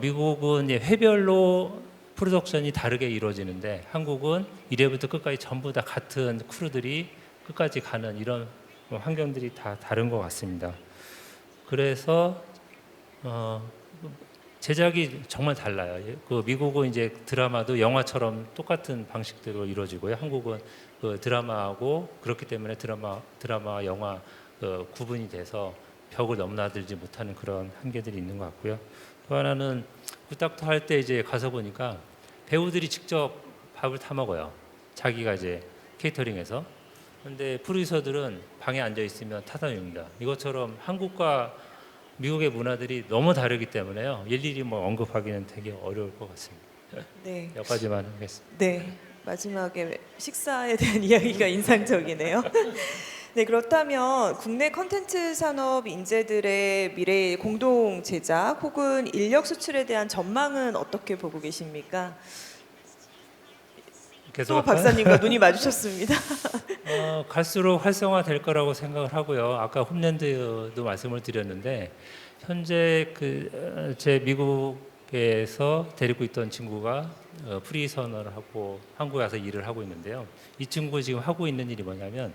미국은 이제 회별로 프로덕션이 다르게 이루어지는데 한국은 1회부터 끝까지 전부 다 같은 크루들이 끝까지 가는 이런 환경들이 다 다른 것 같습니다. 그래서 제작이 정말 달라요. 미국은 이제 드라마도 영화처럼 똑같은 방식대로 이루어지고요. 한국은 드라마하고 그렇기 때문에 드라마와 영화 구분이 돼서 벽을 넘나들지 못하는 그런 한계들이 있는 것 같고요. 또 하나는 굿닥터 할 때 이제 가서 보니까 배우들이 직접 밥을 타 먹어요. 자기가 이제 케이터링해서. 그런데 프로듀서들은 방에 앉아 있으면 타다 줍니다. 이것처럼 한국과 미국의 문화들이 너무 다르기 때문에요. 일일이 언급하기는 되게 어려울 것 같습니다. 네. 여기까지만 하겠습니다. 네. 마지막에 식사에 대한 이야기가 인상적이네요. 네, 그렇다면 국내 컨텐츠 산업 인재들의 미래 공동 제작 혹은 인력 수출에 대한 전망은 어떻게 보고 계십니까? 또 박사님과 눈이 마주쳤습니다. 갈수록 활성화될 거라고 생각을 하고요. 아까 홈랜드도 말씀을 드렸는데 현재 제 미국에서 데리고 있던 친구가 프리선언을 하고 한국에 와서 일을 하고 있는데요. 이 친구 지금 하고 있는 일이 뭐냐면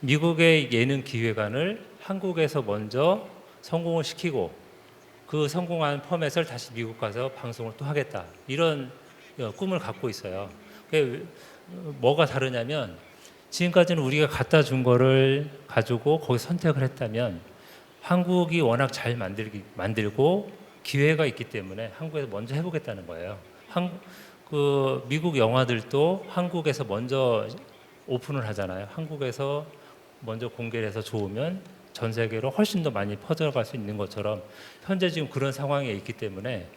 미국의 예능 기획안을 한국에서 먼저 성공을 시키고 그 성공한 포맷을 다시 미국 가서 방송을 또 하겠다 이런 꿈을 갖고 있어요. 뭐가 다르냐면 지금까지는 우리가 갖다 준 거를 가지고 거기 선택을 했다면 한국이 워낙 잘 만들고 기회가 있기 때문에 한국에서 먼저 해보겠다는 거예요. 그 미국 영화들도 한국에서 먼저 오픈을 하잖아요. 한국에서 먼저 공개를 해서 좋으면 전 세계로 훨씬 더 많이 퍼져갈 수 있는 것처럼 현재 지금 그런 상황에 있기 때문에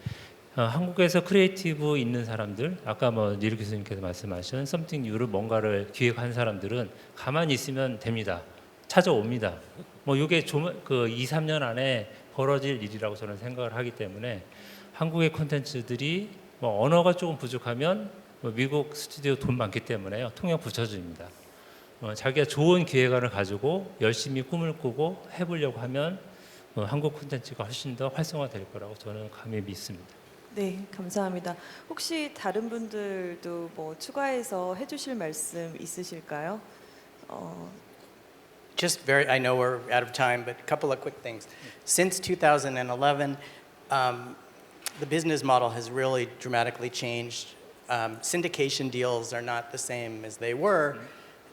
한국에서 크리에이티브 있는 사람들, 아까 뭐 니르 교수님께서 말씀하신 썸띵 뉴를 뭔가를 기획한 사람들은 가만히 있으면 됩니다. 찾아옵니다. 뭐 이게 그 2, 3년 안에 벌어질 일이라고 저는 생각을 하기 때문에 한국의 콘텐츠들이 뭐 언어가 조금 부족하면 뭐 미국 스튜디오 돈 많기 때문에요. 통역 붙여줍니다. 자기가 좋은 기획안을 가지고 열심히 꿈을 꾸고 해보려고 하면 한국 콘텐츠가 훨씬 더 활성화될 거라고 저는 감히 믿습니다. 네, 감사합니다. 혹시 다른 분들도 뭐 추가해서 해주실 말씀 있으실까요? Just very, I know we're out of time, but a couple of quick things. Since 2011, the business model has really dramatically changed. Syndication deals are not the same as they were.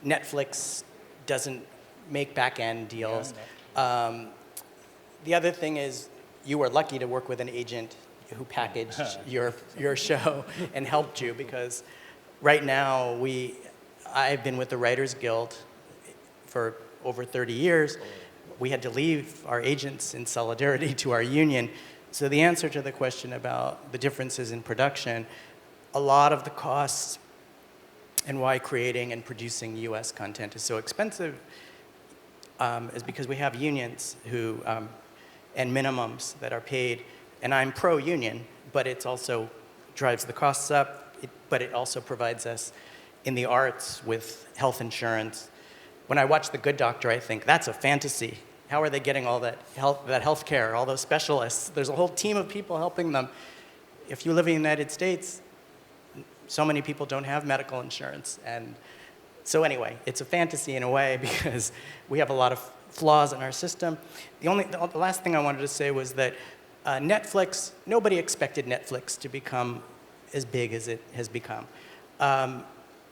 Netflix doesn't make back-end deals. The other thing is you were lucky to work with an agent who packaged your show and helped you, because right now I've been with the Writers Guild for over 30 years. We had to leave our agents in solidarity to our union. So the answer to the question about the differences in production, a lot of the costs and why creating and producing US content is so expensive is because we have unions who and minimums that are paid. And I'm pro-union, but it also drives the costs up, but it also provides us in the arts with health insurance. When I watch The Good Doctor, I think that's a fantasy. How are they getting all that health care, all those specialists? There's a whole team of people helping them. If you live in the United States, so many people don't have medical insurance. And so anyway, it's a fantasy in a way because we have a lot of flaws in our system. The last thing I wanted to say was that Netflix, nobody expected Netflix to become as big as it has become,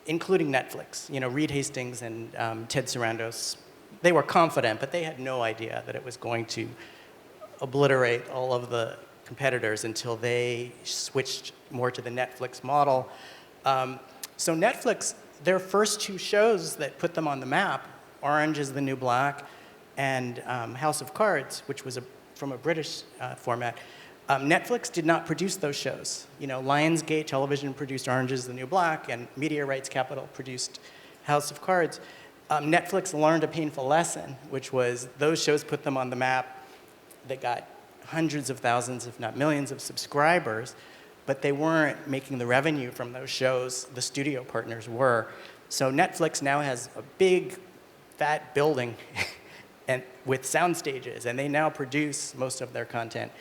including Netflix. You know, Reed Hastings and Ted Sarandos, they were confident, but they had no idea that it was going to obliterate all of the competitors until they switched more to the Netflix model. So Netflix, their first two shows that put them on the map, Orange is the New Black and House of Cards, which was from a British format, Netflix did not produce those shows. You know, Lionsgate Television produced Orange is the New Black, and Media Rights Capital produced House of Cards. Netflix learned a painful lesson, which was those shows put them on the map. They got hundreds of thousands, if not millions, of subscribers, but they weren't making the revenue from those shows. The studio partners were. So Netflix now has a big, fat building and with sound stages, and they now produce most of their content.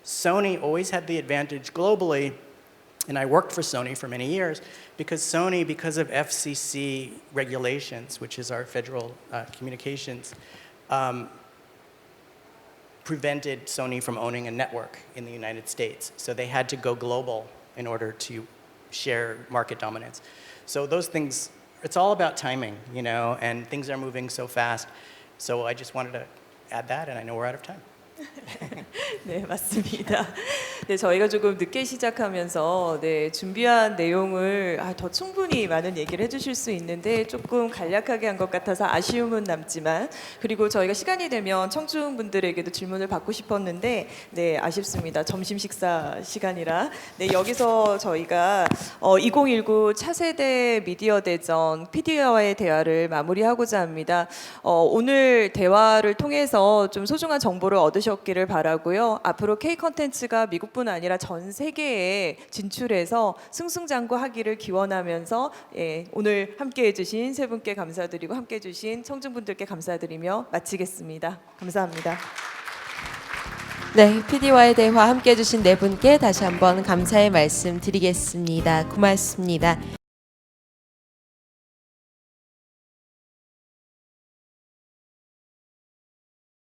Sony always had the advantage globally, and I worked for Sony for many years, because Sony, because of FCC regulations, which is our federal communications, prevented Sony from owning a network in the United States. So they had to go global in order to share market dominance. So those things, it's all about timing, you know, and things are moving so fast. So I just wanted to add that, and I know we're out of time. 네, 맞습니다. 네, 저희가 조금 늦게 시작하면서 준비한 내용을 더 충분히 많은 얘기를 해주실 수 있는데 조금 간략하게 한 것 같아서 아쉬움은 남지만, 그리고 저희가 시간이 되면 청중분들에게도 질문을 받고 싶었는데 아쉽습니다. 점심 식사 시간이라. 여기서 저희가 2019 차세대 미디어 대전 PD와의 대화를 마무리하고자 합니다. 오늘 대화를 통해서 좀 소중한 정보를 얻으셨기를 바라고요. 앞으로 K 컨텐츠가 미국뿐 아니라 전 세계에 진출해서 승승장구하기를 기원하면서 오늘 함께해 주신 세 분께 감사드리고 함께해 주신 청중분들께 감사드리며 마치겠습니다. 감사합니다. 네, PD와의 대화 함께해 주신 네 분께 다시 한번 감사의 말씀 드리겠습니다. 고맙습니다.